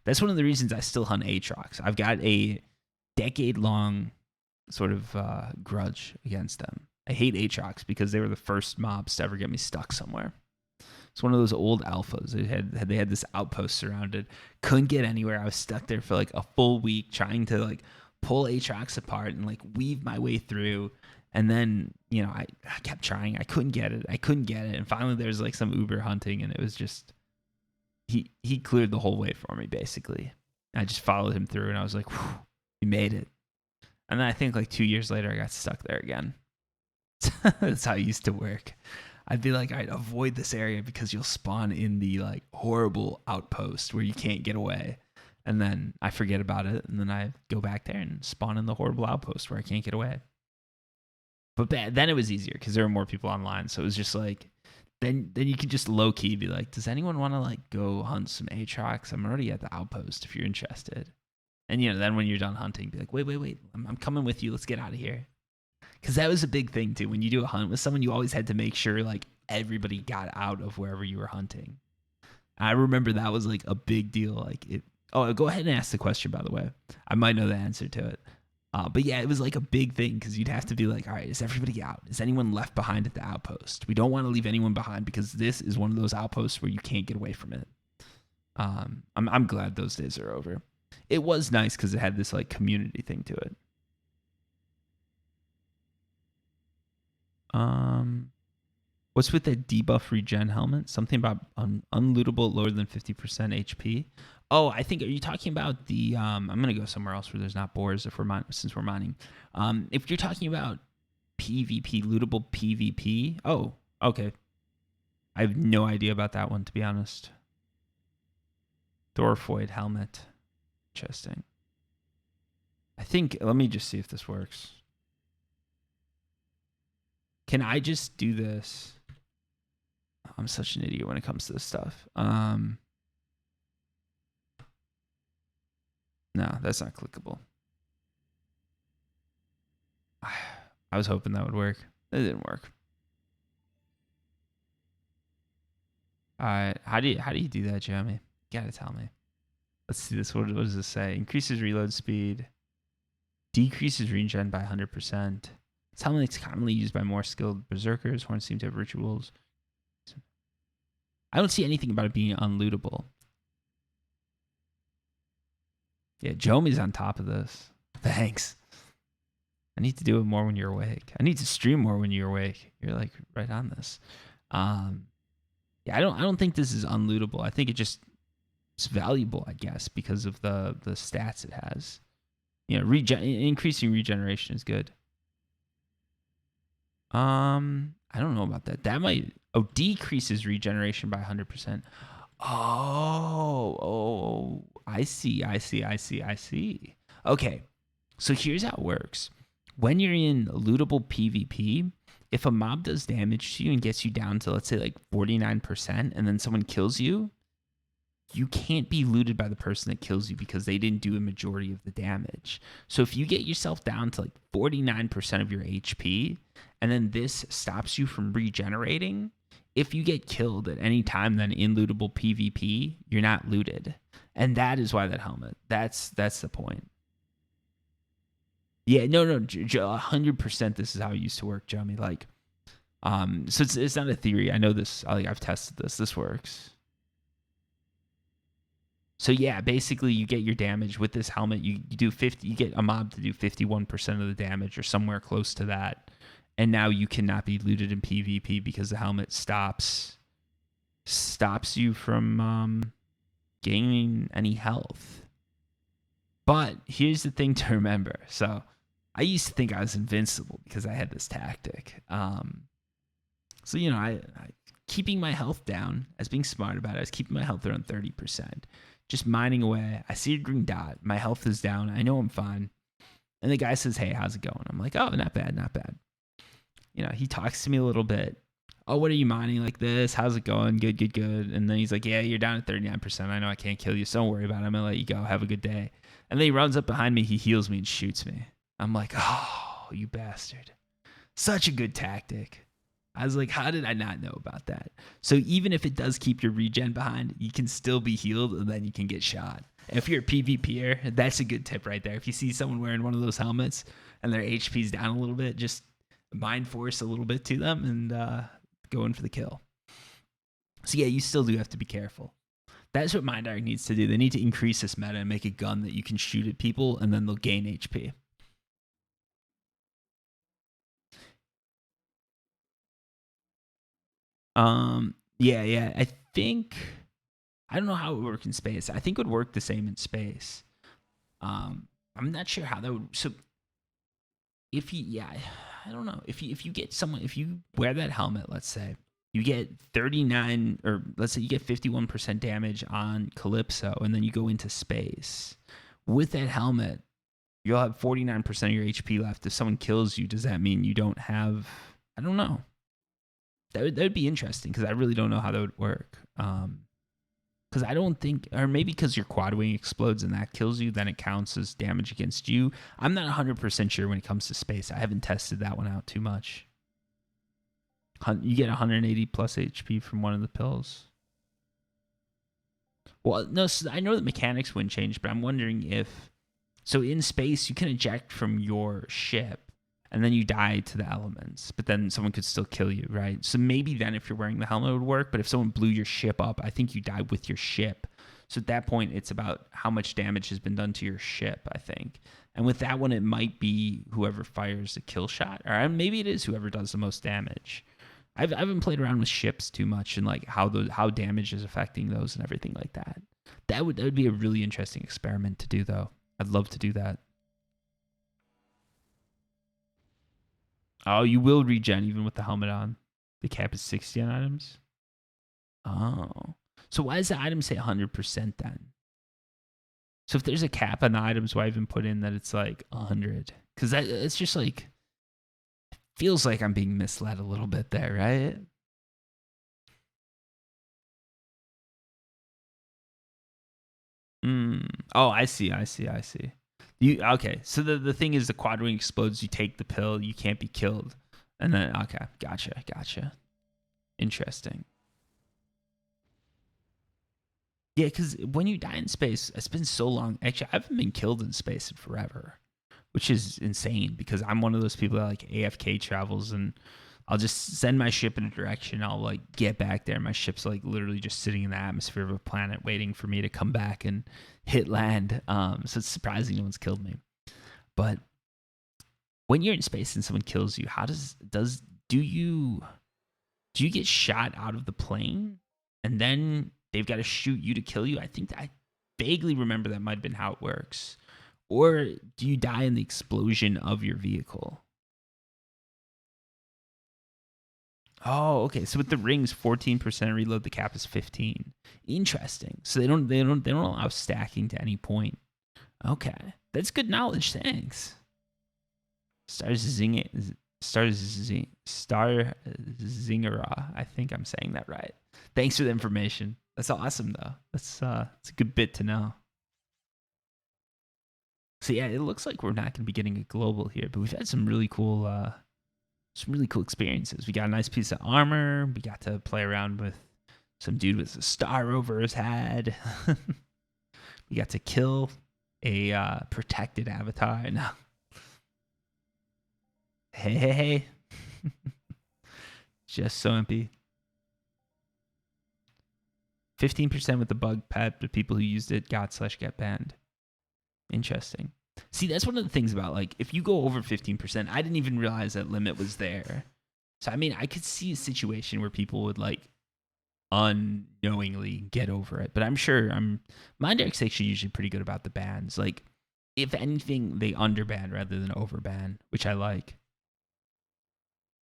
That's one of the reasons I still hunt Aatrox. I've got a decade-long sort of grudge against them. I hate Aatrox because they were the first mobs to ever get me stuck somewhere. It's one of those old alphas. They had this outpost surrounded. Couldn't get anywhere. I was stuck there for like a full week trying to like pull Aatrox apart and like weave my way through. And then, I kept trying. I couldn't get it. And finally there's like some Uber hunting, and it was just, he cleared the whole way for me, basically. I just followed him through, and I was like, whew, we made it. And then I think like 2 years later, I got stuck there again. That's how it used to work. I'd be like, all right, avoid this area because you'll spawn in the like horrible outpost where you can't get away. And then I forget about it, and then I go back there and spawn in the horrible outpost where I can't get away. But then it was easier because there were more people online. So it was just like, then you could just low key be like, does anyone want to like go hunt some Aatrox? I'm already at the outpost if you're interested. And then when you're done hunting, be like, wait, I'm coming with you. Let's get out of here. Because that was a big thing too. When you do a hunt with someone, you always had to make sure like everybody got out of wherever you were hunting. I remember that was like a big deal. Like go ahead and ask the question, by the way. I might know the answer to it. But yeah, it was like a big thing because you'd have to be like, all right, is everybody out? Is anyone left behind at the outpost? We don't want to leave anyone behind because this is one of those outposts where you can't get away from it. I'm glad those days are over. It was nice because it had this like community thing to it. What's with that debuff regen helmet? Something about unlootable lower than 50% HP. Oh, I think, are you talking about the, I'm going to go somewhere else where there's not boars since we're mining. If you're talking about PvP, lootable PvP. Oh, okay. I have no idea about that one, to be honest. Dorfoid helmet. Interesting. I think, let me just see if this works. Can I just do this? I'm such an idiot when it comes to this stuff. No, that's not clickable. I was hoping that would work. It didn't work. All right, how do you do that, Jeremy? You gotta tell me. Let's see this. What does this say? Increases reload speed. Decreases regen by 100%. It's helmet's commonly used by more skilled berserkers. Horns seem to have rituals. I don't see anything about it being unlootable. Yeah, Jomi's on top of this. Thanks. I need to do it more when you're awake. I need to stream more when you're awake. You're like right on this. Yeah, I don't think this is unlootable. I think it's valuable, I guess, because of the stats it has. Increasing regeneration is good. I don't know about that. That might decreases regeneration by 100%. Oh, I see. Okay. So here's how it works. When you're in lootable PvP, if a mob does damage to you and gets you down to, let's say, like 49%, and then someone kills you, you can't be looted by the person that kills you because they didn't do a majority of the damage. So if you get yourself down to like 49% of your HP, and then this stops you from regenerating, if you get killed at any time then in lootable PvP, you're not looted. And that is why that helmet. That's the point. Yeah, no, 100% this is how it used to work, Jeremy. Like, so it's not a theory. I know this. I've tested this. This works. So yeah, basically you get your damage with this helmet. You do 50. You get a mob to do 51% of the damage or somewhere close to that, and now you cannot be looted in PvP because the helmet stops you from gaining any health. But here's the thing to remember. So I used to think I was invincible because I had this tactic. So I keeping my health down, as being smart about it, I was keeping my health around 30%. Just mining away. I see a green dot. My health is down. I know I'm fine. And the guy says, hey, how's it going? I'm like, oh, not bad. He talks to me a little bit. Oh, what are you mining like this? How's it going? Good. And then he's like, yeah, you're down at 39%. I know I can't kill you, so don't worry about it. I'm going to let you go. Have a good day. And then he runs up behind me. He heals me and shoots me. I'm like, oh, you bastard. Such a good tactic. I was like, how did I not know about that? So even if it does keep your regen behind, you can still be healed and then you can get shot. If you're a PvPer, that's a good tip right there. If you see someone wearing one of those helmets and their HP's down a little bit, just mind force a little bit to them and go in for the kill. So yeah, you still do have to be careful. That's what Mind Arc needs to do. They need to increase this meta and make a gun that you can shoot at people and then they'll gain HP. Yeah. I think I don't know how it would work in space. I think it would work the same in space. I'm not sure how that would. So if I don't know. If you get someone, if you wear that helmet, let's say you get 39, or let's say you get 51% damage on Calypso, and then you go into space with that helmet, you'll have 49% of your HP left. If someone kills you, does that mean you don't have? I don't know. That would be interesting because I really don't know how that would work. Because I don't think, or maybe because your quad wing explodes and that kills you, then it counts as damage against you. I'm not 100% sure when it comes to space. I haven't tested that one out too much. You get 180 plus HP from one of the pills. Well, no, so I know the mechanics wouldn't change, but I'm wondering if, so in space, you can eject from your ship and then you die to the elements, but then someone could still kill you, right? So maybe then if you're wearing the helmet, it would work, but if someone blew your ship up, I think you die with your ship. So at that point, it's about how much damage has been done to your ship, I think. And with that one, it might be whoever fires the kill shot, or maybe it is whoever does the most damage. I haven't played around with ships too much and like how damage is affecting those and everything like that. That would be a really interesting experiment to do, though. I'd love to do that. Oh, you will regen even with the helmet on. The cap is 60 on items. Oh. So why does the item say 100% then? So if there's a cap on the items, why even put in that it's like 100? Because it's just like, feels like I'm being misled a little bit there, right? Oh, I see. Okay, so the thing is, the quad wing explodes. You take the pill, you can't be killed, and then okay, gotcha. Interesting. Yeah, because when you die in space, it's been so long. Actually, I haven't been killed in space in forever, which is insane because I'm one of those people that like AFK travels and I'll just send my ship in a direction. I'll like get back there. My ship's like literally just sitting in the atmosphere of a planet waiting for me to come back and hit land. So it's surprising no one's killed me. But when you're in space and someone kills you, how do you get shot out of the plane and then they've got to shoot you to kill you? I think I vaguely remember that might have been how it works. Or do you die in the explosion of your vehicle? Oh, okay. So with the rings, 14% reload. The cap is 15. Interesting. So they don't allow stacking to any point. Okay, that's good knowledge. Thanks. Star Zingara. I think I'm saying that right. Thanks for the information. That's awesome, though. It's a good bit to know. So yeah, it looks like we're not going to be getting a global here, but we've had some really cool experiences. We got a nice piece of armor. We got to play around with some dude with a star over his head. We got to kill a protected avatar. No. Hey. Just so empty. 15% with the bug pet, but people who used it got banned. Interesting. See, that's one of the things about, like, if you go over 15%, I didn't even realize that limit was there. So, I mean, I could see a situation where people would, like, unknowingly get over it. But I'm sure Mind Arc's actually usually pretty good about the bans. Like, if anything, they underban rather than overban, which I like.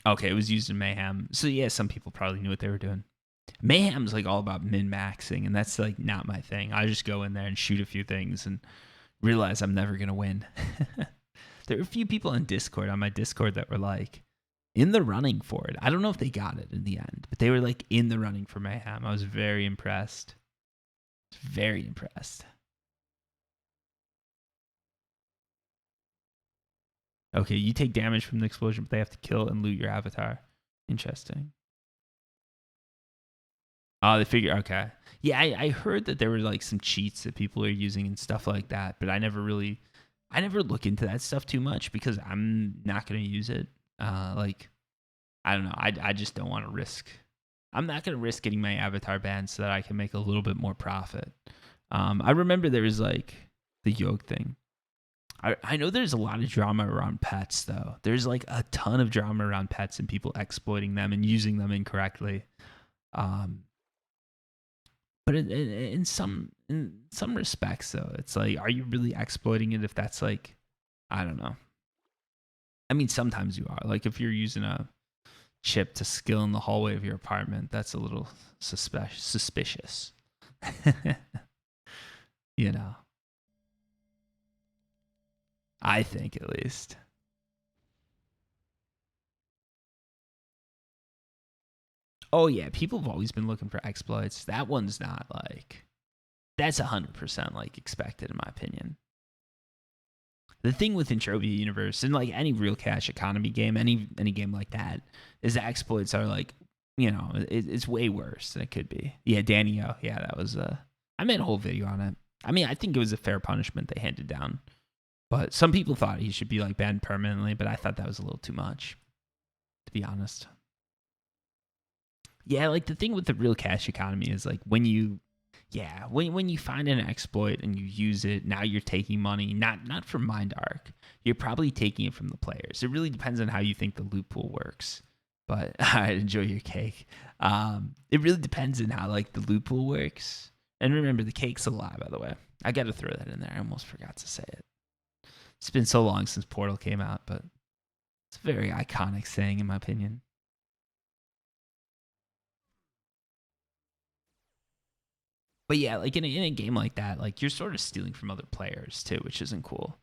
Okay, it was used in Mayhem. So, yeah, some people probably knew what they were doing. Mayhem's, like, all about min-maxing, and that's, like, not my thing. I just go in there and shoot a few things and realize I'm never going to win. There were a few people on my Discord that were like in the running for it. I don't know if they got it in the end, but they were like in the running for Mayhem. I was very impressed. Very impressed. Okay, you take damage from the explosion, but they have to kill and loot your avatar. Interesting. Oh, they figure, okay. Yeah, I heard that there were like some cheats that people are using and stuff like that, but I never look into that stuff too much because I'm not going to use it. Like, I don't know. I just don't want to risk. I'm not going to risk getting my avatar banned so that I can make a little bit more profit. I remember there was like the yoke thing. I know there's a lot of drama around pets, though. There's like a ton of drama around pets and people exploiting them and using them incorrectly. But in some respects, though, it's like, are you really exploiting it if that's like, I don't know. I mean, sometimes you are. Like if you're using a chip to skill in the hallway of your apartment, that's a little suspicious. You know, I think at least. Oh yeah, people have always been looking for exploits. That one's not like, that's 100% like expected in my opinion. The thing with Entropia Universe and like any real cash economy game, any game like that, is the exploits are like, you know, it's way worse than it could be. Yeah, Danny O. Yeah, that was I made a whole video on it. I mean, I think it was a fair punishment they handed down. But some people thought he should be like banned permanently, but I thought that was a little too much, to be honest. Yeah, like the thing with the real cash economy is like when you find an exploit and you use it, now you're taking money, not from Mind Arc. You're probably taking it from the players. It really depends on how you think the loot pool works. But I enjoy your cake. It really depends on how like the loot pool works. And remember, the cake's a lie, by the way. I got to throw that in there. I almost forgot to say it. It's been so long since Portal came out, but it's a very iconic saying in my opinion. But yeah, like in a game like that, like you're sort of stealing from other players too, which isn't cool.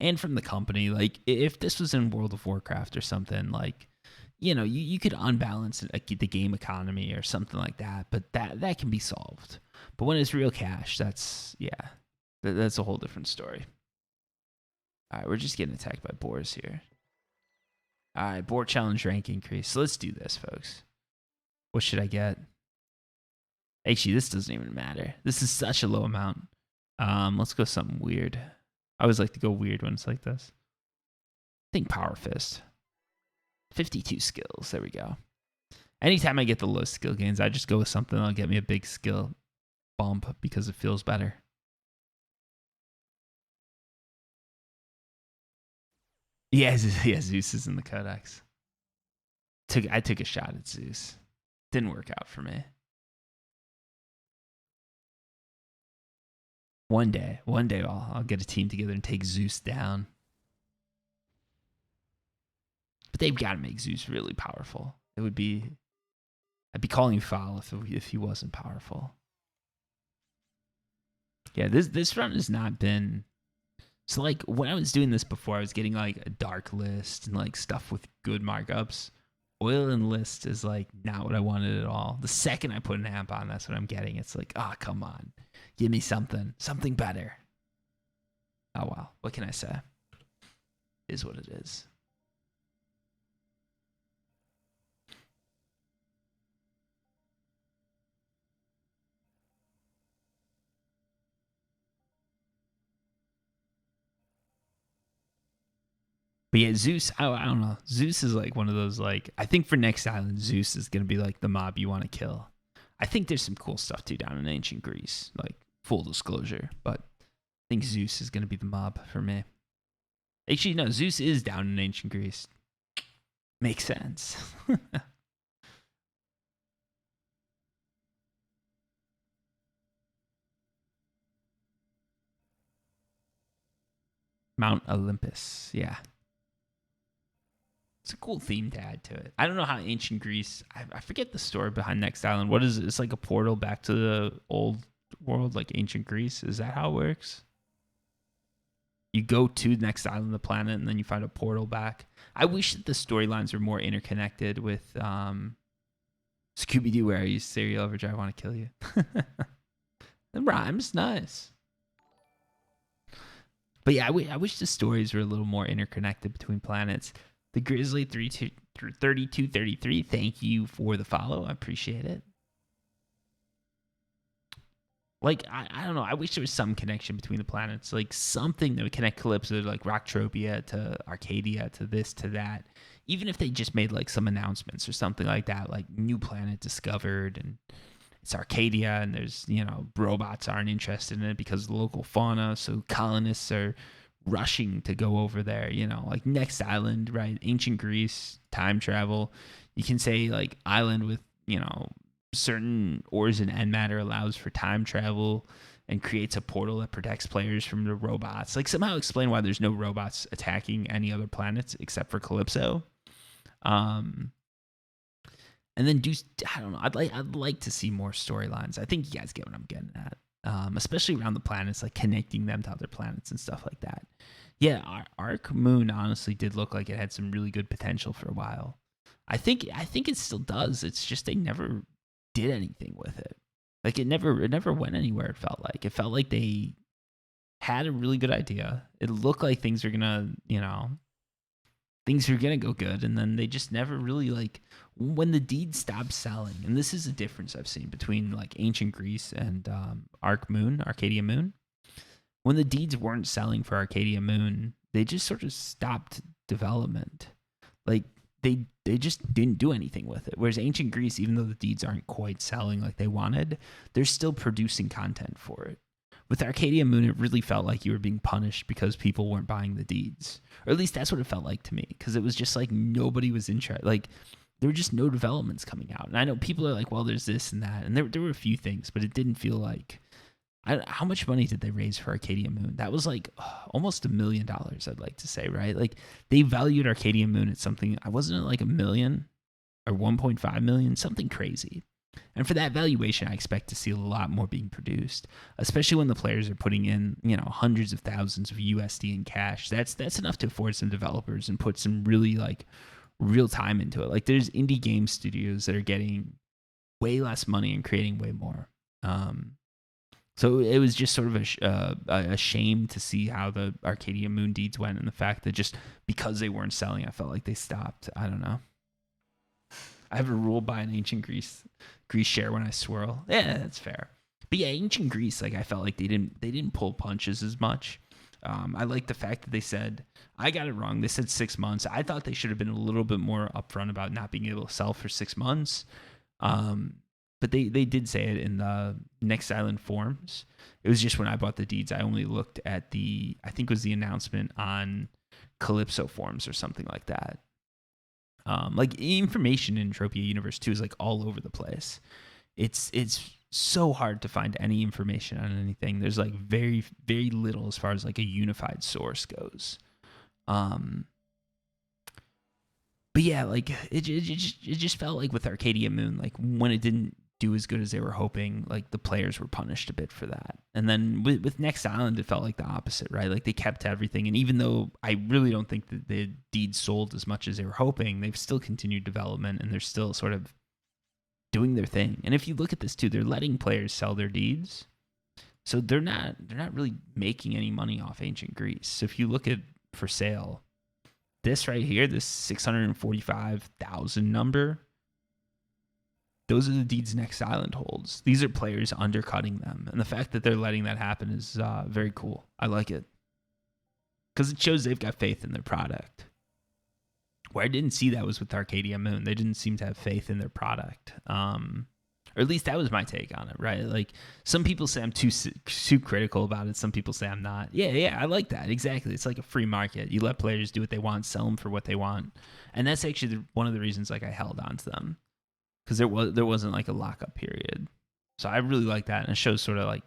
And from the company, like if this was in World of Warcraft or something, like, you know, you could unbalance the game economy or something like that, but that can be solved. But when it's real cash, that's that's a whole different story. All right, we're just getting attacked by boars here. All right, boar challenge rank increase. So let's do this, folks. What should I get? Actually, this doesn't even matter. This is such a low amount. Let's go something weird. I always like to go weird when it's like this. I think Power Fist. 52 skills. There we go. Anytime I get the low skill gains, I just go with something that'll get me a big skill bump because it feels better. Yeah, Zeus is in the Codex. I took a shot at Zeus. Didn't work out for me. One day I'll get a team together and take Zeus down. But they've got to make Zeus really powerful. I'd be calling you foul if he wasn't powerful. Yeah, this run has not been. So like when I was doing this before, I was getting like a dark list and like stuff with good markups. Oil and list is like not what I wanted at all. The second I put an amp on, that's what I'm getting. It's like, oh, come on. Give me something better. Oh, well, what can I say? Is what it is. But yeah, Zeus, I don't know. Zeus is like one of those, like, I think for next island, Zeus is going to be like the mob you want to kill. I think there's some cool stuff too down in ancient Greece, like full disclosure. But I think Zeus is going to be the mob for me. Actually, no, Zeus is down in ancient Greece. Makes sense. Mount Olympus, yeah. It's a cool theme to add to it. I don't know how ancient Greece. I forget the story behind Next Island. What is it? It's like a portal back to the old world, like ancient Greece. Is that how it works? You go to the next island of the planet, and then you find a portal back. I wish that the storylines were more interconnected with Scooby Doo. Where are you, Serial Overdrive? I want to kill you. The rhymes, nice. But yeah, I wish the stories were a little more interconnected between planets. The Grizzly 3233, thank you for the follow. I appreciate it. Like, I don't know. I wish there was some connection between the planets. Like, something that would connect Calypso to, like, Rocktropia to Arcadia to this to that. even if they just made like some announcements or something like that, like new planet discovered and it's Arcadia and there's, robots aren't interested in it because of the local fauna. So colonists are rushing to go over there, like next island, right? Ancient Greece, time travel. You can say like island with, certain ores and end matter allows for time travel and creates a portal that protects players from the robots. Like somehow explain why there's no robots attacking any other planets except for Calypso. And then I don't know. I'd like to see more storylines. I think you guys get what I'm getting at. Especially around the planets, like connecting them to other planets and stuff like that. Yeah, Arc Moon honestly did look like it had some really good potential for a while. I think it still does. It's just they never did anything with it. Like it never went anywhere. It felt like they had a really good idea. It looked like things were gonna go good, and then they just never really like when the deed stopped selling. And this is a difference I've seen between like ancient Greece and Arcadia Moon. When the deeds weren't selling for Arcadia Moon, they just sort of stopped development. Like they just didn't do anything with it. Whereas ancient Greece, even though the deeds aren't quite selling like they wanted, they're still producing content for it. With Arcadia Moon, it really felt like you were being punished because people weren't buying the deeds. Or at least that's what it felt like to me. Because it was just like nobody was interested. Like there were just no developments coming out. And I know people are like, well, there's this and that. And there were a few things, but it didn't feel like... how much money did they raise for Arcadia Moon? That was like almost $1 million, I'd like to say, right? Like they valued Arcadia Moon at something, wasn't it like $1 million or 1.5 million, something crazy. And for that valuation, I expect to see a lot more being produced, especially when the players are putting in, hundreds of thousands of USD in cash. That's enough to afford some developers and put some really like real time into it. Like there's indie game studios that are getting way less money and creating way more. So it was just sort of a shame to see how the Arcadia Moon deeds went, and the fact that just because they weren't selling, I felt like they stopped. I don't know. I have a rule by an ancient Greece share when I swirl. Yeah, that's fair. But yeah, ancient Greece, like I felt like they didn't pull punches as much. I like the fact that they said, I got it wrong. They said 6 months. I thought they should have been a little bit more upfront about not being able to sell for 6 months. But they did say it in the Next Island forums. It was just when I bought the deeds, I only looked at I think it was the announcement on Calypso forums or something like that. Like information in Entropia Universe 2 is like all over the place. It's so hard to find any information on anything. There's like very, very little as far as like a unified source goes. But yeah, like it just felt like with Arcadia Moon, like when it didn't do as good as they were hoping, like the players were punished a bit for that. And then with Next Island, it felt like the opposite, right? Like they kept everything. And even though I really don't think that the deeds sold as much as they were hoping, they've still continued development and they're still sort of doing their thing. And if you look at this too, they're letting players sell their deeds. So they're not really making any money off ancient Greece. So if you look at for sale, this right here, this 645,000 number, those are the deeds Next Island holds. These are players undercutting them. And the fact that they're letting that happen is very cool. I like it. Because it shows they've got faith in their product. Where I didn't see that was with Arcadia Moon. They didn't seem to have faith in their product. Or at least that was my take on it, right? Like some people say I'm too critical about it. Some people say I'm not. Yeah, I like that. Exactly. It's like a free market. You let players do what they want, sell them for what they want. And that's actually one of the reasons like I held on to them. Because there wasn't like a lockup period. So I really like that. And it shows sort of like,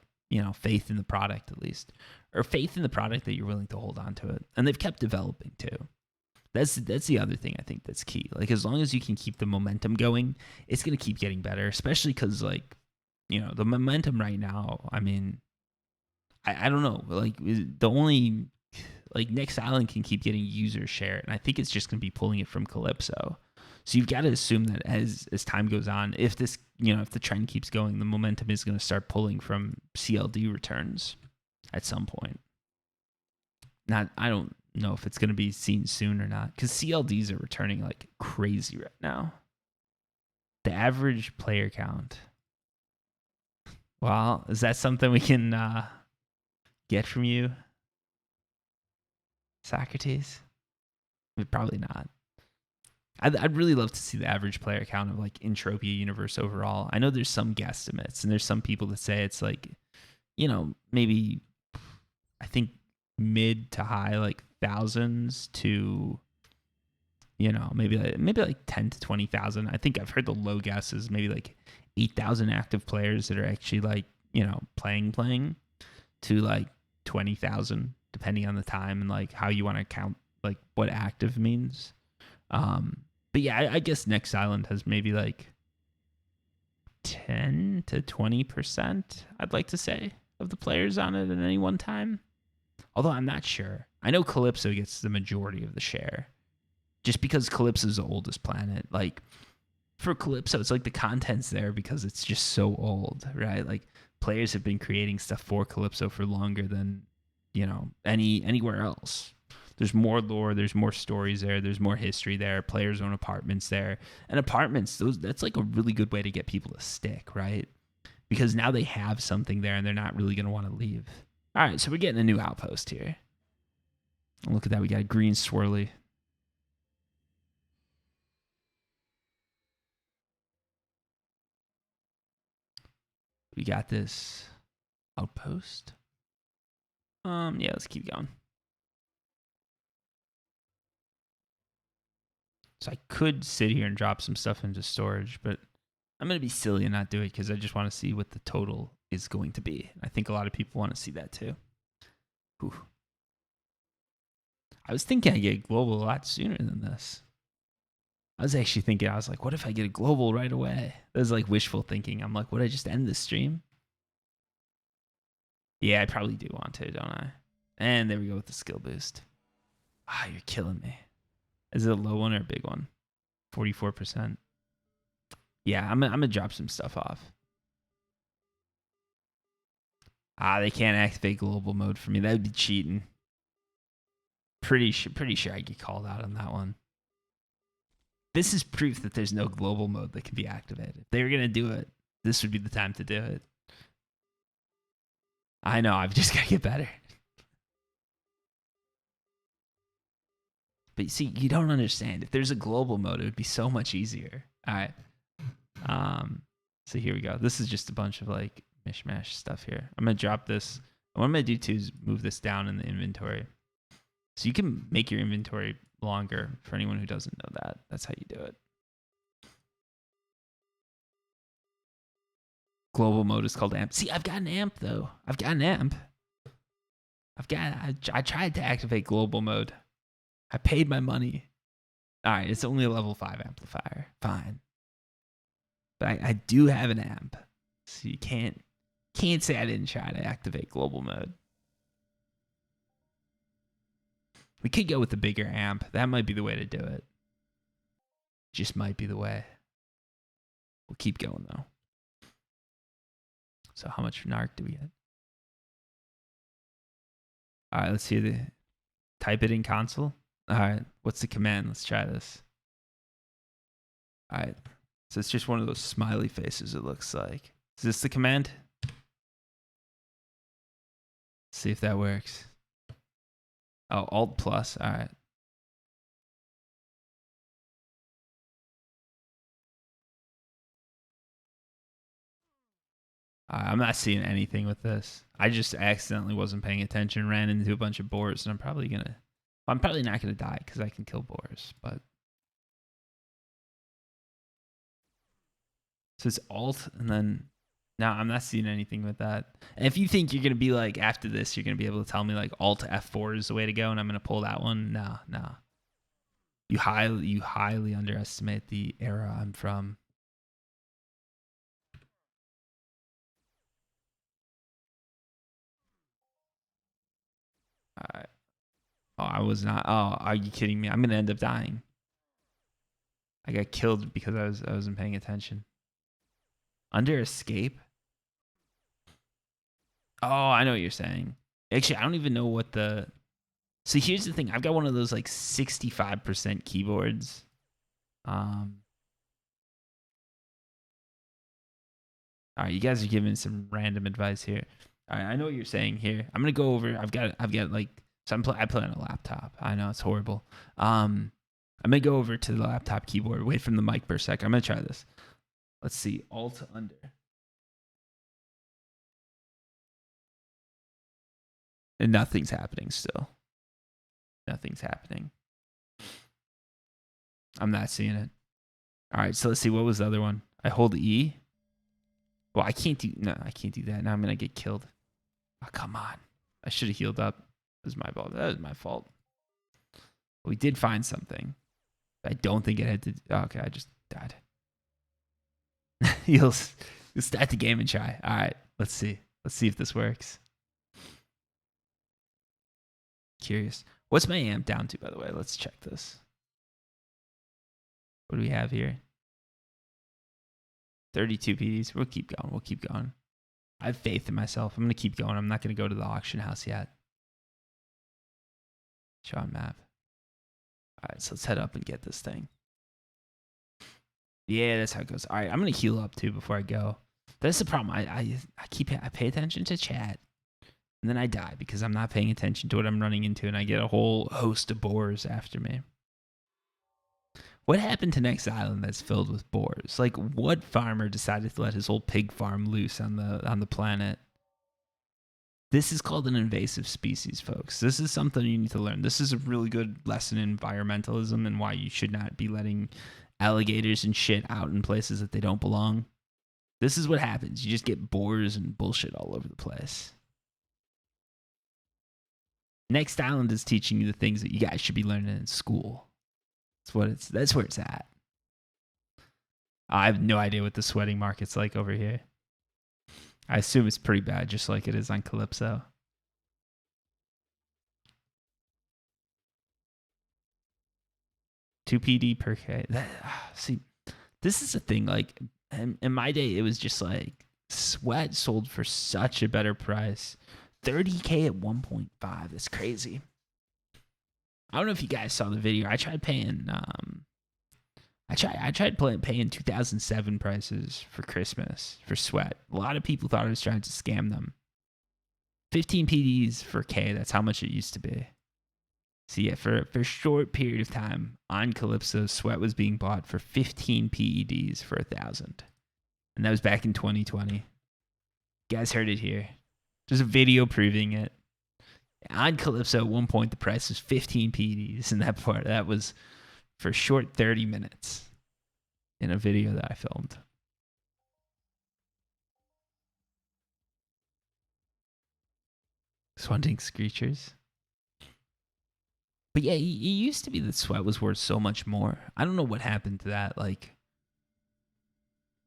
faith in the product at least. Or faith in the product that you're willing to hold on to it. And they've kept developing too. That's the other thing I think that's key. Like as long as you can keep the momentum going, it's going to keep getting better. Especially because like, the momentum right now, I mean, I don't know. Like the only, like Next Island can keep getting user share. And I think it's just going to be pulling it from Calypso. So you've got to assume that as time goes on, if this, if the trend keeps going, the momentum is going to start pulling from CLD returns at some point. I don't know if it's going to be seen soon or not, because CLDs are returning like crazy right now. The average player count. Well, is that something we can get from you, Socrates? Probably not. I'd really love to see the average player count of like Entropia universe overall. I know there's some guesstimates, and there's some people that say it's like, maybe I think mid to high like thousands to maybe like 10 to 20,000. I think I've heard the low guess is maybe like 8,000 active players that are actually like playing to like 20,000 depending on the time and like how you want to count like what active means. But yeah, I guess Next Island has maybe like 10 to 20%, I'd like to say, of the players on it at any one time. Although I'm not sure. I know Calypso gets the majority of the share. Just because Calypso's the oldest planet. Like, for Calypso, it's like the content's there because it's just so old, right? Like, players have been creating stuff for Calypso for longer than, anywhere else. There's more lore, there's more stories there, there's more history there, players own apartments there. And apartments, that's like a really good way to get people to stick, right? Because now they have something there and they're not really going to want to leave. All right, so we're getting a new outpost here. Look at that, we got a green swirly. We got this outpost. Yeah, let's keep going. So I could sit here and drop some stuff into storage, but I'm going to be silly and not do it because I just want to see what the total is going to be. I think a lot of people want to see that too. Whew. I was thinking I'd get global a lot sooner than this. I was actually thinking, I was like, what if I get a global right away? That was like wishful thinking. I'm like, would I just end this stream? Yeah, I probably do want to, don't I? And there we go with the skill boost. Ah, you're killing me. Is it a low one or a big one? 44%. Yeah, I'm gonna drop some stuff off. They can't activate global mode for me. That would be cheating. Pretty sure I get called out on that one. This is proof that there's no global mode that can be activated. If they were gonna do it, this would be the time to do it. I know, I've just gotta get better. But you see, you don't understand. If there's a global mode, it would be so much easier. All right. So here we go. This is just a bunch of like mishmash stuff here. I'm gonna drop this. What I'm gonna do too is move this down in the inventory. So you can make your inventory longer for anyone who doesn't know that. That's how you do it. Global mode is called amp. See, I've got an amp though. I've got an amp. I tried to activate global mode. I paid my money. All right, it's only a level 5 amplifier. Fine. But I do have an amp. So you can't say I didn't try to activate global mode. We could go with the bigger amp. That might be the way to do it. Just might be the way. We'll keep going though. So how much narc do we get? All right, let's see the type it in console. All right, what's the command? Let's try this. All right, so it's just one of those smiley faces, it looks like. Is this the command? Let's see if that works. Oh, Alt plus. All right. I'm not seeing anything with this. I just accidentally wasn't paying attention, ran into a bunch of boars, and I'm probably not gonna die because I can kill boars. But so it's Alt, and then now I'm not seeing anything with that. And if you think you're gonna be like after this, you're gonna be able to tell me like Alt F4 is the way to go, and I'm gonna pull that one. No. You highly underestimate the era I'm from. All right. Oh, I was not. Oh, are you kidding me? I'm gonna end up dying. I got killed because I wasn't paying attention. Under escape? Oh, I know what you're saying. Actually, I don't even know what the. So here's the thing. I've got one of those like 65% keyboards. All right, you guys are giving some random advice here. All right, I know what you're saying here. I'm gonna go over. I've got like. So I play on a laptop. I know it's horrible. I'm going to go over to the laptop keyboard, wait from the mic per sec. I'm going to try this. Let's see. Alt under. And nothing's happening still. Nothing's happening. I'm not seeing it. All right, so let's see. What was the other one? I hold E. Well, I can't do... No, I can't do that. Now I'm going to get killed. Oh, come on. I should have healed up. That was my fault. That was my fault. We did find something. I don't think it had to... Oh, okay, I just died. You'll start the game and try. All right, let's see. Let's see if this works. Curious. What's my amp down to, by the way? Let's check this. What do we have here? 32 PDs. We'll keep going. We'll keep going. I have faith in myself. I'm going to keep going. I'm not going to go to the auction house yet. Show on map. All right, so let's head up and get this thing. Yeah, that's how it goes. All right, I'm going to heal up, too, before I go. That's the problem. I pay attention to chat, and then I die because I'm not paying attention to what I'm running into, and I get a whole host of boars after me. What happened to Next Island that's filled with boars? Like, what farmer decided to let his whole pig farm loose on the planet? This is called an invasive species, folks. This is something you need to learn. This is a really good lesson in environmentalism and why you should not be letting alligators and shit out in places that they don't belong. This is what happens. You just get boars and bullshit all over the place. Next Island is teaching you the things that you guys should be learning in school. That's where it's at. I have no idea what the sweating market's like over here. I assume it's pretty bad, just like it is on Calypso. $2 PD per K. See, this is a thing. Like, in my day, it was just like sweat sold for such a better price. 30K at 1.5. That's crazy. I don't know if you guys saw the video. I tried paying. I tried paying 2007 prices for Christmas for sweat. A lot of people thought I was trying to scam them. 15 PDs for K. That's how much it used to be. So yeah, for a short period of time on Calypso, sweat was being bought for 15 PEDs for 1,000, and that was back in 2020. You guys heard it here. There's a video proving it. On Calypso, at one point, the price was 15 PEDs, and that was for a short 30 minutes in a video that I filmed. Swunting Screechers. But yeah, it used to be that sweat was worth so much more. I don't know what happened to that. Like,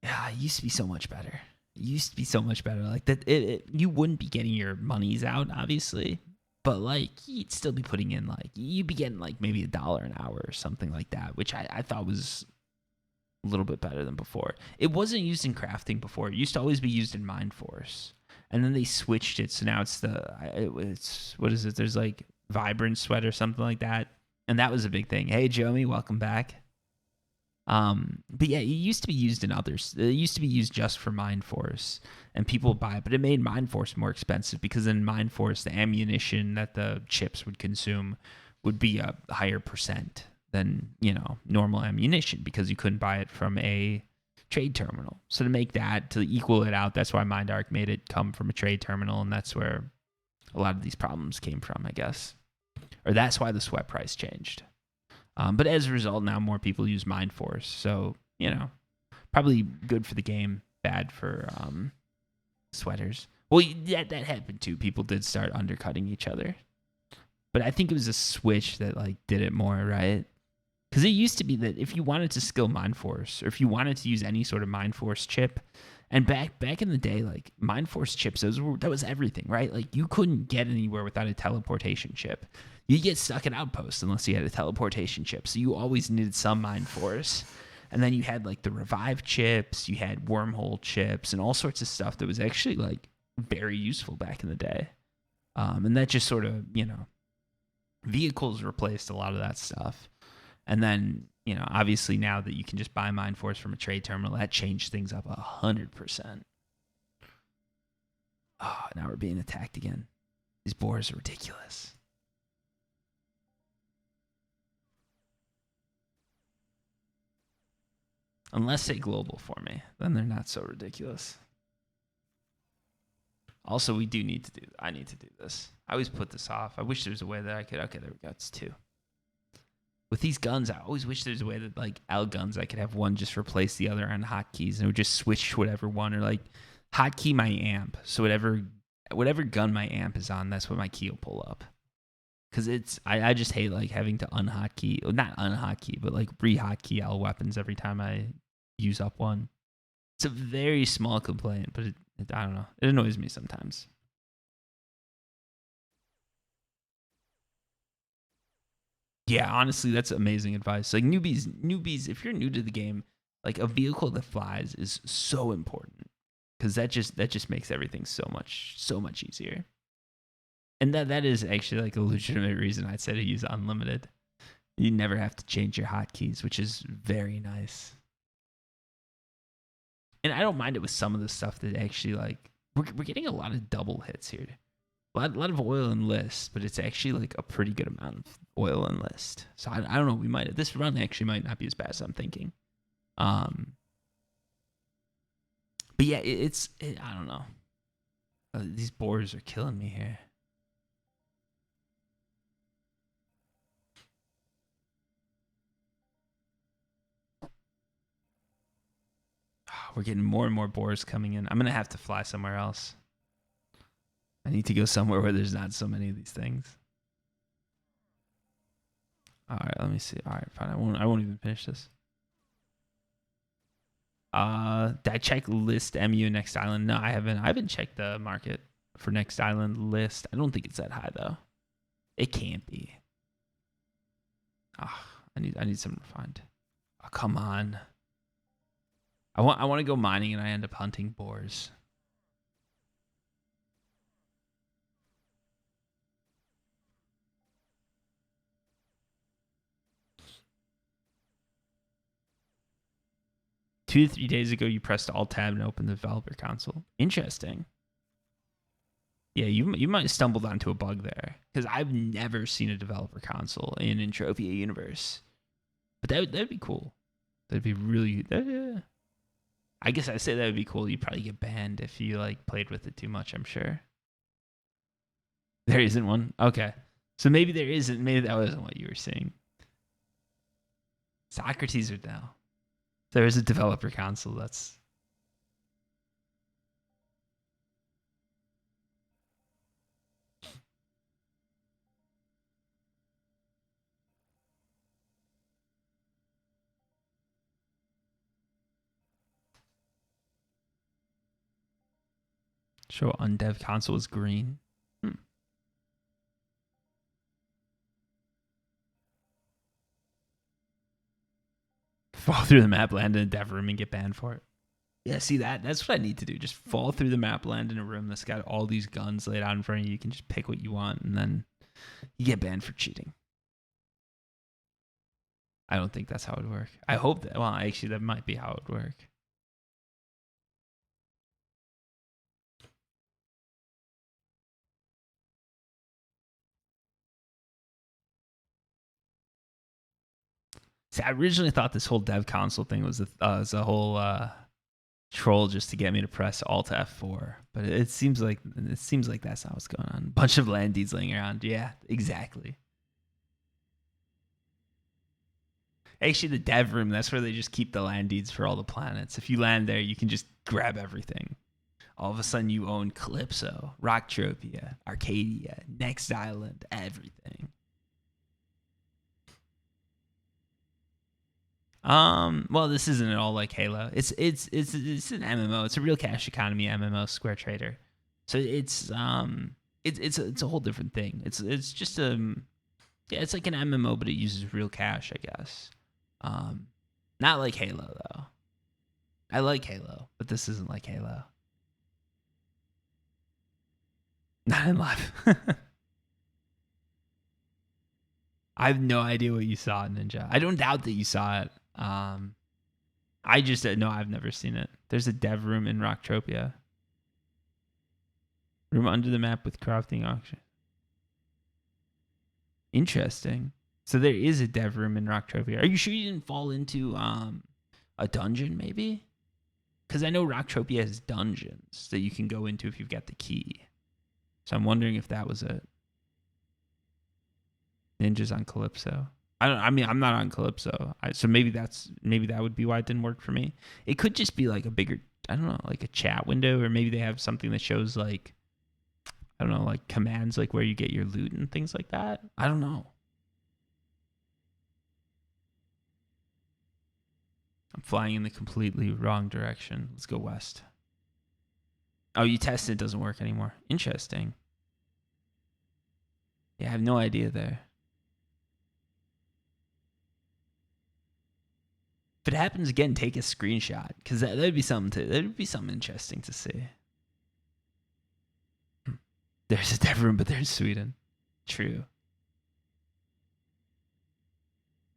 yeah, it used to be so much better. It used to be so much better. Like that, you wouldn't be getting your monies out, obviously. But like, you'd still be putting in like, you'd be getting like maybe $1 an hour or something like that, which I thought was a little bit better than before. It wasn't used in crafting before. It used to always be used in Mind Force, and then they switched it. So now it's what is it? There's like Vibrant Sweat or something like that, and that was a big thing. Hey, Jomi, welcome back. But yeah, it used to be used in others. It used to be used just for Mind Force, and people buy it, but it made Mind Force more expensive because in Mind Force, the ammunition that the chips would consume would be a higher percent than, normal ammunition because you couldn't buy it from a trade terminal. So to make that, to equal it out, that's why Mind Arc made it come from a trade terminal, and that's where a lot of these problems came from, I guess. Or that's why the sweat price changed. But as a result, now more people use Mind Force. So, probably good for the game, bad for sweaters. Well, that happened too. People did start undercutting each other. But I think it was a switch that did it more, right? Because it used to be that if you wanted to skill Mind Force, or if you wanted to use any sort of Mind Force chip, and back in the day, Mind Force chips, that was everything, right? You couldn't get anywhere without a teleportation chip. You get stuck at Outpost unless you had a teleportation chip. So you always needed some Mind Force. And then you had the revive chips, you had wormhole chips, and all sorts of stuff that was actually very useful back in the day. And that just sort of, vehicles replaced a lot of that stuff. And then, obviously now that you can just buy Mind Force from a trade terminal, that changed things up 100%. Oh, now we're being attacked again. These boars are ridiculous. Unless they global for me. Then they're not so ridiculous. Also, we do need to do... I need to do this. I always put this off. I wish there was a way that I could... Okay, there we go. It's 2. With these guns, I always wish there's a way that, like, L guns, I could have one just replace the other on hotkeys, and it would just switch whatever one, or, like, hotkey my amp. So whatever gun my amp is on, that's what my key will pull up. Because it's... I just hate, like, having to unhotkey... Well, not unhotkey, but, like, re-hotkey L weapons every time I use up one. It's a very small complaint, but I don't know. It annoys me sometimes. Yeah, honestly, that's amazing advice. Like newbies, if you're new to the game, like a vehicle that flies is so important because that just makes everything so much easier. And that is actually like a legitimate reason I'd say to use unlimited. You never have to change your hotkeys, which is very nice. And I don't mind it with some of the stuff that actually, like, we're getting a lot of double hits here. A lot of oil and list, but it's actually like a pretty good amount of oil and list. So I don't know. This run actually might not be as bad as I'm thinking. But yeah, I don't know. These boars are killing me here. We're getting more and more boars coming in. I'm going to have to fly somewhere else. I need to go somewhere where there's not so many of these things. All right, let me see. All right, fine. I won't even finish this. Did I check list MU next island? No, I haven't. I haven't checked the market for next island list. I don't think it's that high though. It can't be. I need something refined. Oh, come on. I want to go mining and I end up hunting boars. Two to 3 days ago, you pressed Alt Tab and opened the developer console. Interesting. Yeah, you might have stumbled onto a bug there because I've never seen a developer console in Entropia universe. But that'd be cool. That'd be really. I guess I say that would be cool. You'd probably get banned if you like played with it too much. I'm sure. There isn't one. Okay, so maybe there isn't. Maybe that wasn't what you were seeing. Socrates are now. There is a developer console. That's. Show undev console is green. Fall through the map, land in a dev room, and get banned for it. Yeah, see that's what I need to do. Just fall through the map, land in a room that's got all these guns laid out in front of you. You can just pick what you want, and then you get banned for cheating. I don't think that's how it would work. I hope that. Well, actually, that might be how it would work. See, I originally thought this whole dev console thing was a whole troll just to get me to press Alt F4, but it seems like that's not what's going on. Bunch of land deeds laying around. Yeah, exactly. Actually, the dev room, that's where they just keep the land deeds for all the planets. If you land there, you can just grab everything. All of a sudden, you own Calypso, Rocktropia, Arcadia, Next Island, everything. Well, this isn't at all like Halo. It's an MMO. It's a real cash economy MMO, Square Trader. So it's a whole different thing. It's just it's like an MMO, but it uses real cash, I guess. Not like Halo though. I like Halo, but this isn't like Halo. Not in life. I have no idea what you saw, Ninja. I don't doubt that you saw it. I just no, I've never seen it. There's a dev room in Rocktropia. Room under the map with crafting auction. Interesting. So there is a dev room in Rocktropia. Are you sure you didn't fall into A dungeon, maybe? Because I know Rocktropia has dungeons that you can go into if you've got the key. So I'm wondering if that was it. Ninjas on Calypso. I mean, I'm not on Calypso, so maybe that would be why it didn't work for me. It could just be like a bigger, I don't know, like a chat window, or maybe they have something that shows like, I don't know, like commands, like where you get your loot and things like that. I don't know. I'm flying in the completely wrong direction. Let's go west. Oh, you tested it, doesn't work anymore. Interesting. Yeah, I have no idea there. If it happens again, take a screenshot, because that'd be something interesting to see. There's a dev room, but they're in Sweden. True.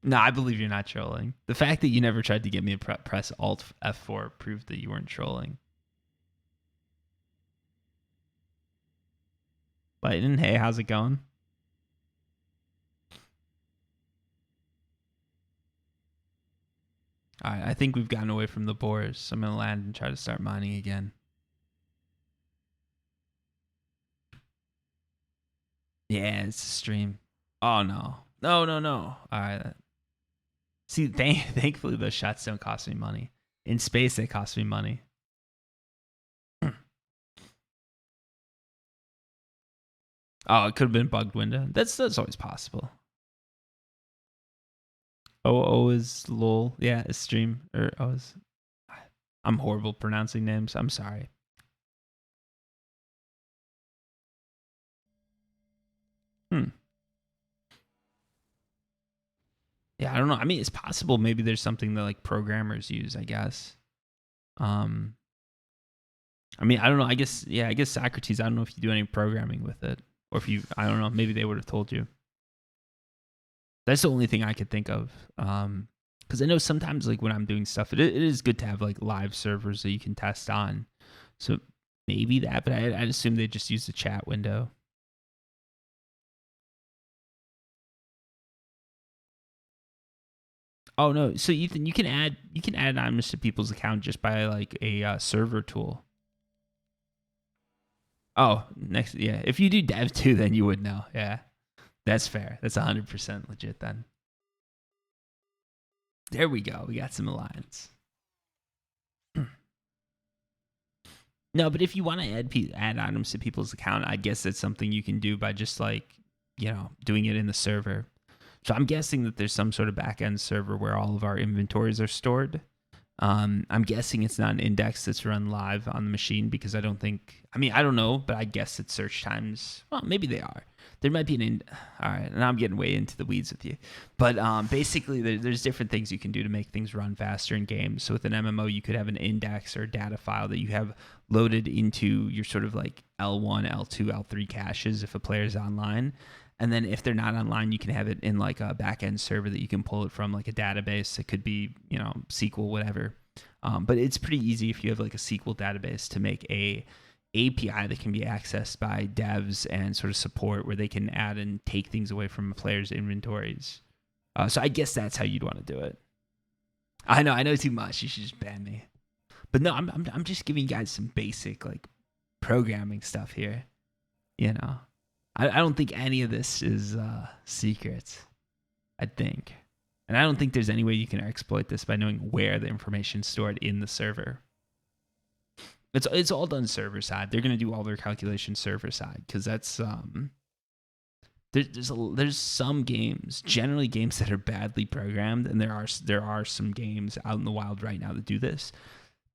No, I believe you're not trolling. The fact that you never tried to get me to press Alt F4 proved that you weren't trolling. Lightning, hey, how's it going? All right, I think we've gotten away from the boars, so I'm going to land and try to start mining again. Yeah, it's a stream. Oh, no. No. All right. See, thankfully, those shots don't cost me money. In space, they cost me money. Oh, it could have been bugged window. That's always possible. Oh is lol. Yeah, a stream or is. I'm horrible pronouncing names. I'm sorry. Yeah, I don't know. I mean, it's possible. Maybe there's something that like programmers use. I guess. I mean, I don't know. I guess Socrates. I don't know if you do any programming with it, or if you. I don't know. Maybe they would have told you. That's the only thing I could think of. Because I know sometimes like when I'm doing stuff, it is good to have like live servers that you can test on. So maybe that, but I'd assume they just use the chat window. Oh no! So Ethan, you can add anonymous to people's account just by like a server tool. Oh, next, yeah. If you do dev too, then you would know. Yeah, that's fair. That's 100% legit then. There we go. We got some alliance. No, but if you want to add items to people's account, I guess that's something you can do by just like, doing it in the server. So I'm guessing that there's some sort of backend server where all of our inventories are stored. I'm guessing it's not an index that's run live on the machine, because I don't know, but I guess it's search times. Well, maybe they are. There might be all right, and I'm getting way into the weeds with you. But basically, there's different things you can do to make things run faster in games. So with an MMO, you could have an index or data file that you have loaded into your sort of like L1, L2, L3 caches if a player's online. And then if they're not online, you can have it in like a backend server that you can pull it from, like a database. It could be, SQL, whatever. But it's pretty easy if you have like a SQL database to make a API that can be accessed by devs and sort of support, where they can add and take things away from a player's inventories. So I guess that's how you'd want to do it. I know too much. You should just ban me. But no, I'm just giving you guys some basic like programming stuff here. I don't think any of this is secret, I think. And I don't think there's any way you can exploit this by knowing where the information's stored in the server. It's all done server side. They're going to do all their calculations server side, because that's there's some games, generally games that are badly programmed, and there are some games out in the wild right now that do this.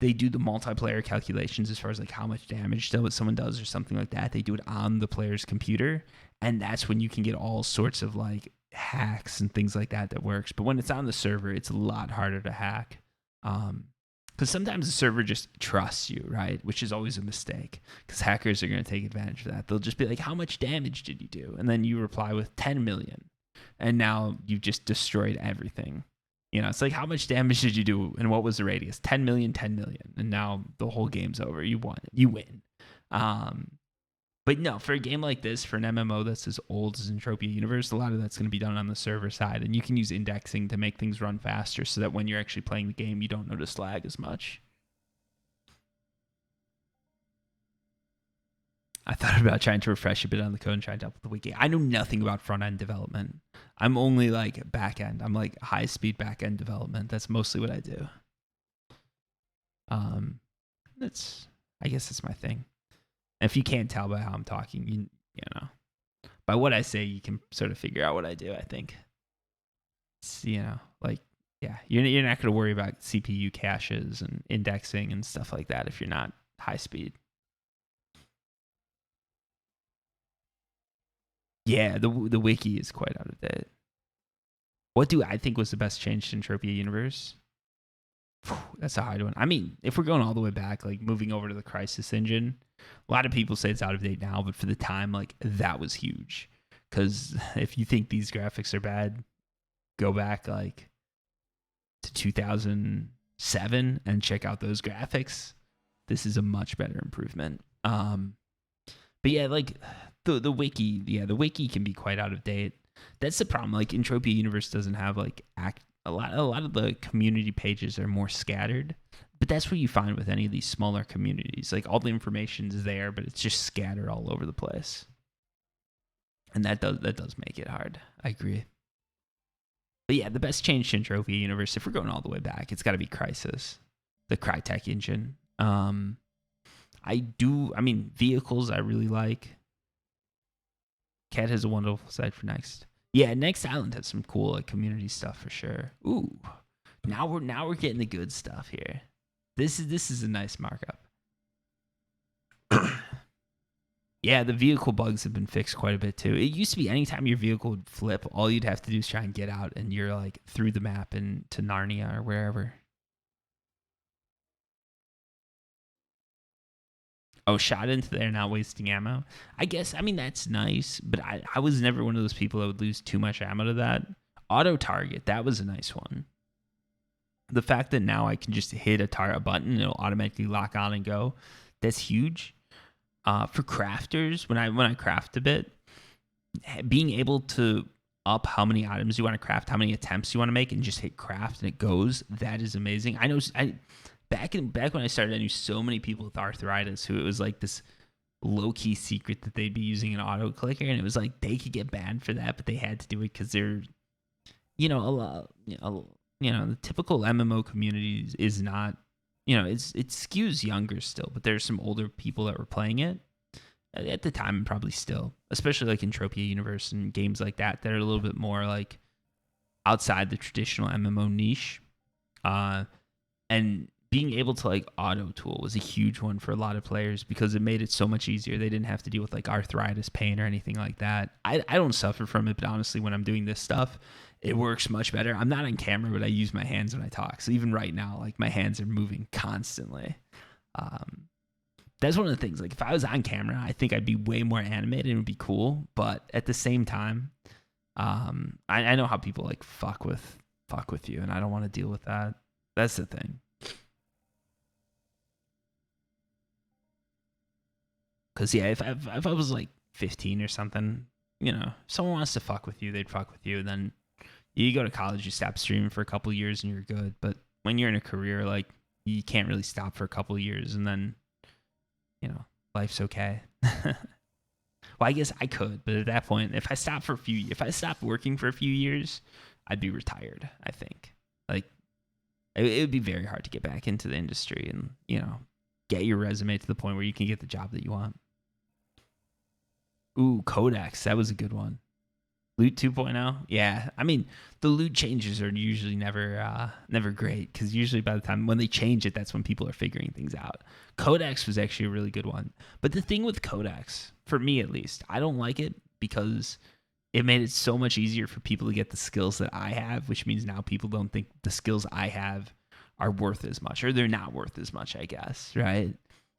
They do the multiplayer calculations as far as like how much damage someone does or something like that. They do it on the player's computer, and that's when you can get all sorts of like hacks and things like that works. But when it's on the server, it's a lot harder to hack, because sometimes the server just trusts you, right? Which is always a mistake, because hackers are going to take advantage of that. They'll just be like, how much damage did you do? And then you reply with 10 million, and now you've just destroyed everything. It's like, how much damage did you do, and what was the radius? 10 million, 10 million. And now the whole game's over. You won. You win. But no, for a game like this, for an MMO that's as old as Entropia Universe, a lot of that's going to be done on the server side, and you can use indexing to make things run faster so that when you're actually playing the game, you don't notice lag as much. I thought about trying to refresh a bit on the code and trying to help with the wiki. I know nothing about front-end development. I'm only like back-end. I'm like high-speed back-end development. That's mostly what I do. I guess that's my thing. And if you can't tell by how I'm talking, you know, by what I say, you can sort of figure out what I do, I think. It's, you know, like, yeah, you're not going to worry about CPU caches and indexing and stuff like that if you're not high speed. Yeah, the wiki is quite out of date. What do I think was the best change to Entropia Universe? That's a hard one. I mean, if we're going all the way back, like moving over to the Crisis engine, a lot of people say it's out of date now, but for the time, like that was huge. Because if you think these graphics are bad, go back like to 2007 and check out those graphics. This is a much better improvement. But yeah, like the wiki, the wiki can be quite out of date. That's the problem. Like Entropia Universe doesn't have like a lot of the community pages are more scattered. But that's what you find with any of these smaller communities. Like all the information's there, but it's just scattered all over the place. And that does make it hard. I agree. But yeah, the best change to Entropia Universe, if we're going all the way back, it's got to be Crisis, the Crytek engine. Vehicles I really like. Cat has a wonderful site for Next. Yeah, Next Island has some cool like community stuff for sure. Ooh, now we're getting the good stuff here. This is a nice markup. Yeah, the vehicle bugs have been fixed quite a bit too. It used to be anytime your vehicle would flip, all you'd have to do is try and get out, and you're like through the map and to Narnia or wherever. Oh, shot into there, not wasting ammo. I guess, I mean, that's nice, but I was never one of those people that would lose too much ammo to that. Auto target, that was a nice one. The fact that now I can just hit a button and it'll automatically lock on and go, that's huge. For crafters, when I craft a bit, being able to up how many items you want to craft, how many attempts you want to make, and just hit craft and it goes, that is amazing. I know back when I started, I knew so many people with arthritis who it was like this low-key secret that they'd be using an auto clicker, and it was like they could get banned for that, but they had to do it because they're, the typical MMO community is not, it skews younger still, but there's some older people that were playing it at the time, and probably still, especially like Entropia Universe and games like that are a little bit more like outside the traditional MMO niche, and being able to like auto tool was a huge one for a lot of players because it made it so much easier. They didn't have to deal with like arthritis pain or anything like that. I don't suffer from it, but honestly, when I'm doing this stuff, it works much better. I'm not on camera, but I use my hands when I talk. So even right now, like my hands are moving constantly. That's one of the things. Like if I was on camera, I think I'd be way more animated and it would be cool. But at the same time, I know how people like fuck with you, and I don't want to deal with that. That's the thing. Because, yeah, if I was, like, 15 or something, someone wants to fuck with you, they'd fuck with you. And then you go to college, you stop streaming for a couple of years, and you're good. But when you're in a career, like, you can't really stop for a couple of years, and then, life's okay. Well, I guess I could. But at that point, if I stopped working for a few years, I'd be retired, I think. Like, it would be very hard to get back into the industry and, get your resume to the point where you can get the job that you want. Ooh, Codex. That was a good one. Loot 2.0. Yeah. I mean, the loot changes are usually never great because usually by the time when they change it, that's when people are figuring things out. Codex was actually a really good one. But the thing with Codex, for me at least, I don't like it because it made it so much easier for people to get the skills that I have, which means now people don't think the skills I have are worth as much, or they're not worth as much, I guess, right?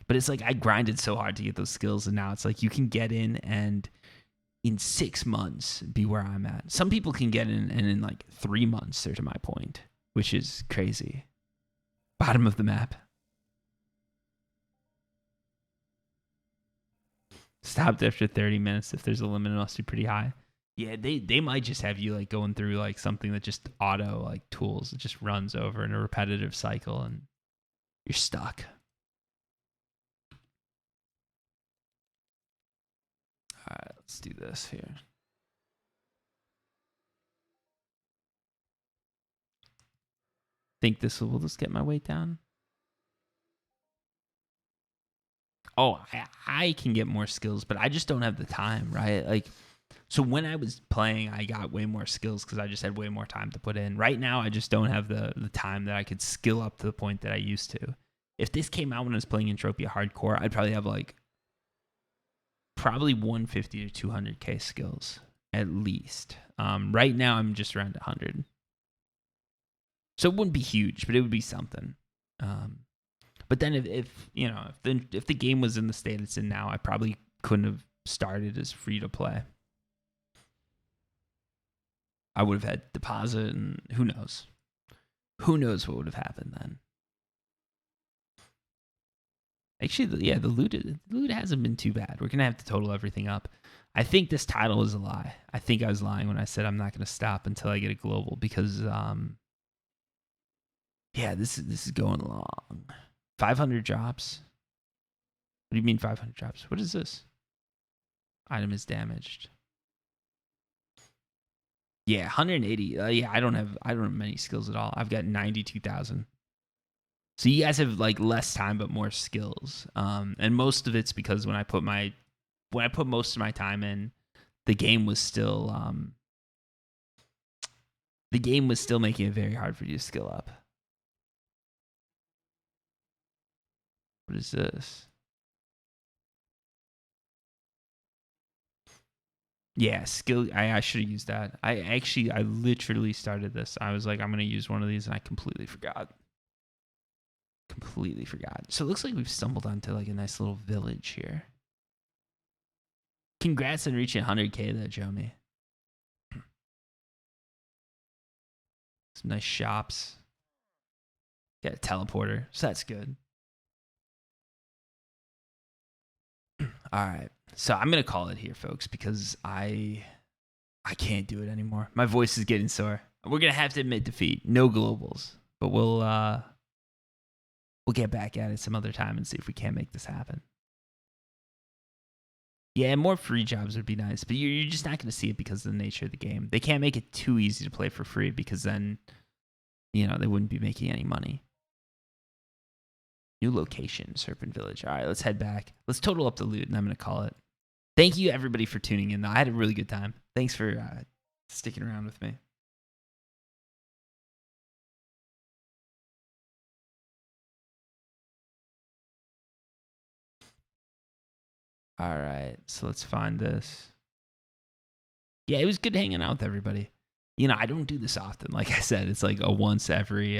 But it's like I grinded so hard to get those skills, and now it's like you can get in and in 6 months be where I'm at. Some people can get in and in like 3 months they're to my point, which is crazy. Bottom of the map. Stopped after 30 minutes. If there's a limit, it must be pretty high. Yeah, they might just have you like going through like something that just auto like tools. It just runs over in a repetitive cycle and you're stuck. All right, let's do this here. Think this will just get my weight down. Oh, I can get more skills, but I just don't have the time, right? Like, so when I was playing, I got way more skills because I just had way more time to put in. Right now, I just don't have the time that I could skill up to the point that I used to. If this came out when I was playing Entropia Hardcore, I'd probably have like probably 150 to 200k skills at least. Right now, I'm just around 100. So it wouldn't be huge, but it would be something. But then if the game was in the state it's in now, I probably couldn't have started as free to play. I would have had deposit, and who knows? Who knows what would have happened then? Actually, yeah, the loot hasn't been too bad. We're gonna have to total everything up. I think this title is a lie. I think I was lying when I said I'm not gonna stop until I get a global because yeah, this is going long. 500 drops. What do you mean 500 drops? What is this? Item is damaged. Yeah, 180. Yeah, I don't have many skills at all. I've got 92,000. So you guys have like less time but more skills. And most of it's because when I put most of my time in, the game was still making it very hard for you to skill up. What is this? Yeah, skill. I should have used that. I literally started this. I was like, I'm gonna use one of these, and I completely forgot. So it looks like we've stumbled onto like a nice little village here. Congrats on reaching 100k though, Joni. Some nice shops. Got a teleporter, so that's good. All right. So I'm gonna call it here, folks, because I can't do it anymore. My voice is getting sore. We're gonna have to admit defeat. No globals, but we'll get back at it some other time and see if we can't make this happen. Yeah, more free jobs would be nice, but you're just not gonna see it because of the nature of the game. They can't make it too easy to play for free because then, they wouldn't be making any money. New location, Serpent Village. All right, let's head back. Let's total up the loot, and I'm gonna call it. Thank you, everybody, for tuning in. I had a really good time. Thanks for sticking around with me. All right, so let's find this. Yeah, it was good hanging out with everybody. I don't do this often. Like I said, it's like a once every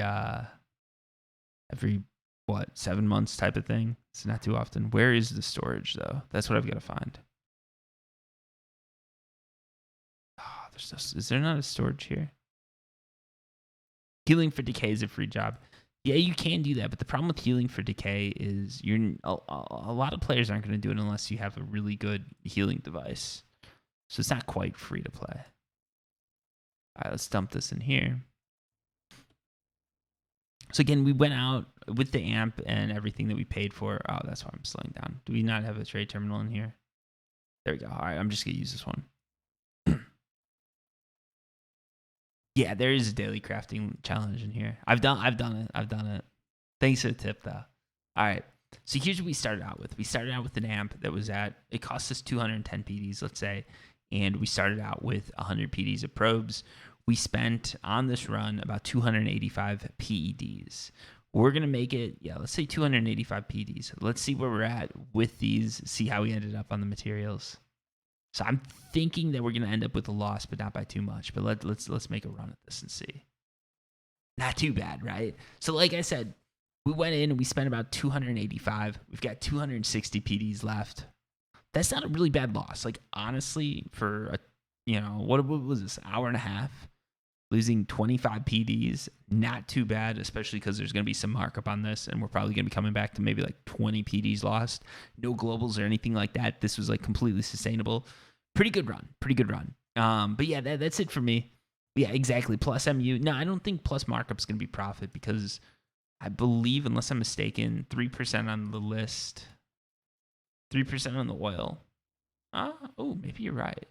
7 months type of thing. It's not too often. Where is the storage though? That's what I've got to find. Oh, is there not a storage here? Healing for decay is a free job. Yeah, you can do that, but the problem with healing for decay is a lot of players aren't going to do it unless you have a really good healing device. So it's not quite free to play. All right, let's dump this in here. So again, we went out with the amp and everything that we paid for. Oh, that's why I'm slowing down. Do we not have a trade terminal in here? There we go. All right, I'm just going to use this one. Yeah, there is a daily crafting challenge in here. I've done it. Thanks for the tip, though. All right. So here's what we started out with. We started out with an amp that was it cost us 210 PDs, let's say. And we started out with 100 PDs of probes. We spent on this run about 285 PEDs. We're going to make it, let's say 285 PDs. Let's see where we're at with these, see how we ended up on the materials. So I'm thinking that we're going to end up with a loss, but not by too much. But let's make a run at this and see. Not too bad, right? So like I said, we went in and we spent about 285. We've got 260 PDs left. That's not a really bad loss. Like honestly, for what was this, hour and a half? Losing 25 PDs, not too bad, especially because there's going to be some markup on this, and we're probably going to be coming back to maybe like 20 PDs lost. No globals or anything like that. This was like completely sustainable. Pretty good run. But yeah, that's it for me. Yeah, exactly. Plus MU. No, I don't think plus markup is going to be profit because I believe, unless I'm mistaken, 3% on the list, 3% on the oil. Oh, maybe you're right.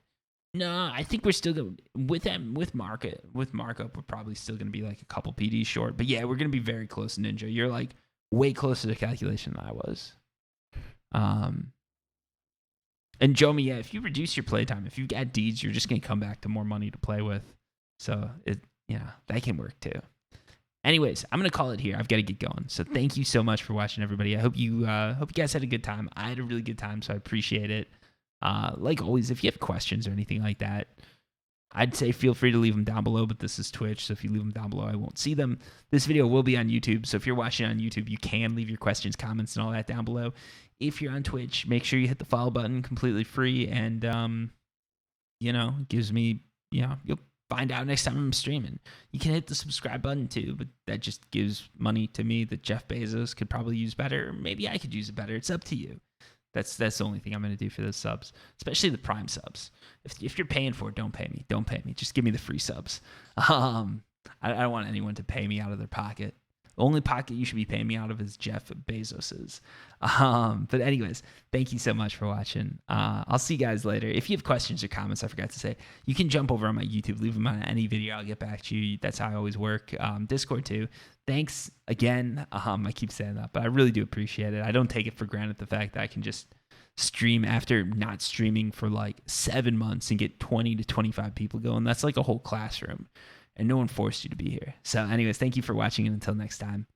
No, I think we're still going with markup. We're probably still going to be like a couple PDs short. But yeah, we're going to be very close, Ninja. You're like way closer to calculation than I was. And Jomi, yeah, if you reduce your playtime, if you get deeds, you're just going to come back to more money to play with. So that can work too. Anyways, I'm gonna call it here. I've got to get going. So thank you so much for watching, everybody. I hope you guys had a good time. I had a really good time, so I appreciate it. Like always, if you have questions or anything like that, I'd say feel free to leave them down below, but this is Twitch, so if you leave them down below, I won't see them. This video will be on YouTube, so if you're watching on YouTube, you can leave your questions, comments, and all that down below. If you're on Twitch, make sure you hit the follow button, completely free, and gives me, you'll find out next time I'm streaming. You can hit the subscribe button too, but that just gives money to me that Jeff Bezos could probably use better, or maybe I could use it better. It's up to you. That's the only thing I'm going to do for those subs, especially the Prime subs. If you're paying for it, don't pay me. Don't pay me. Just give me the free subs. I don't want anyone to pay me out of their pocket. The only pocket you should be paying me out of is Jeff Bezos's. But anyways, thank you so much for watching. I'll see you guys later. If you have questions or comments, I forgot to say, you can jump over on my YouTube, leave them on any video. I'll get back to you. That's how I always work. Discord too. Thanks again. I keep saying that, but I really do appreciate it. I don't take it for granted the fact that I can just stream after not streaming for like 7 months and get 20 to 25 people going. That's like a whole classroom. And no one forced you to be here. So anyways, thank you for watching, and until next time,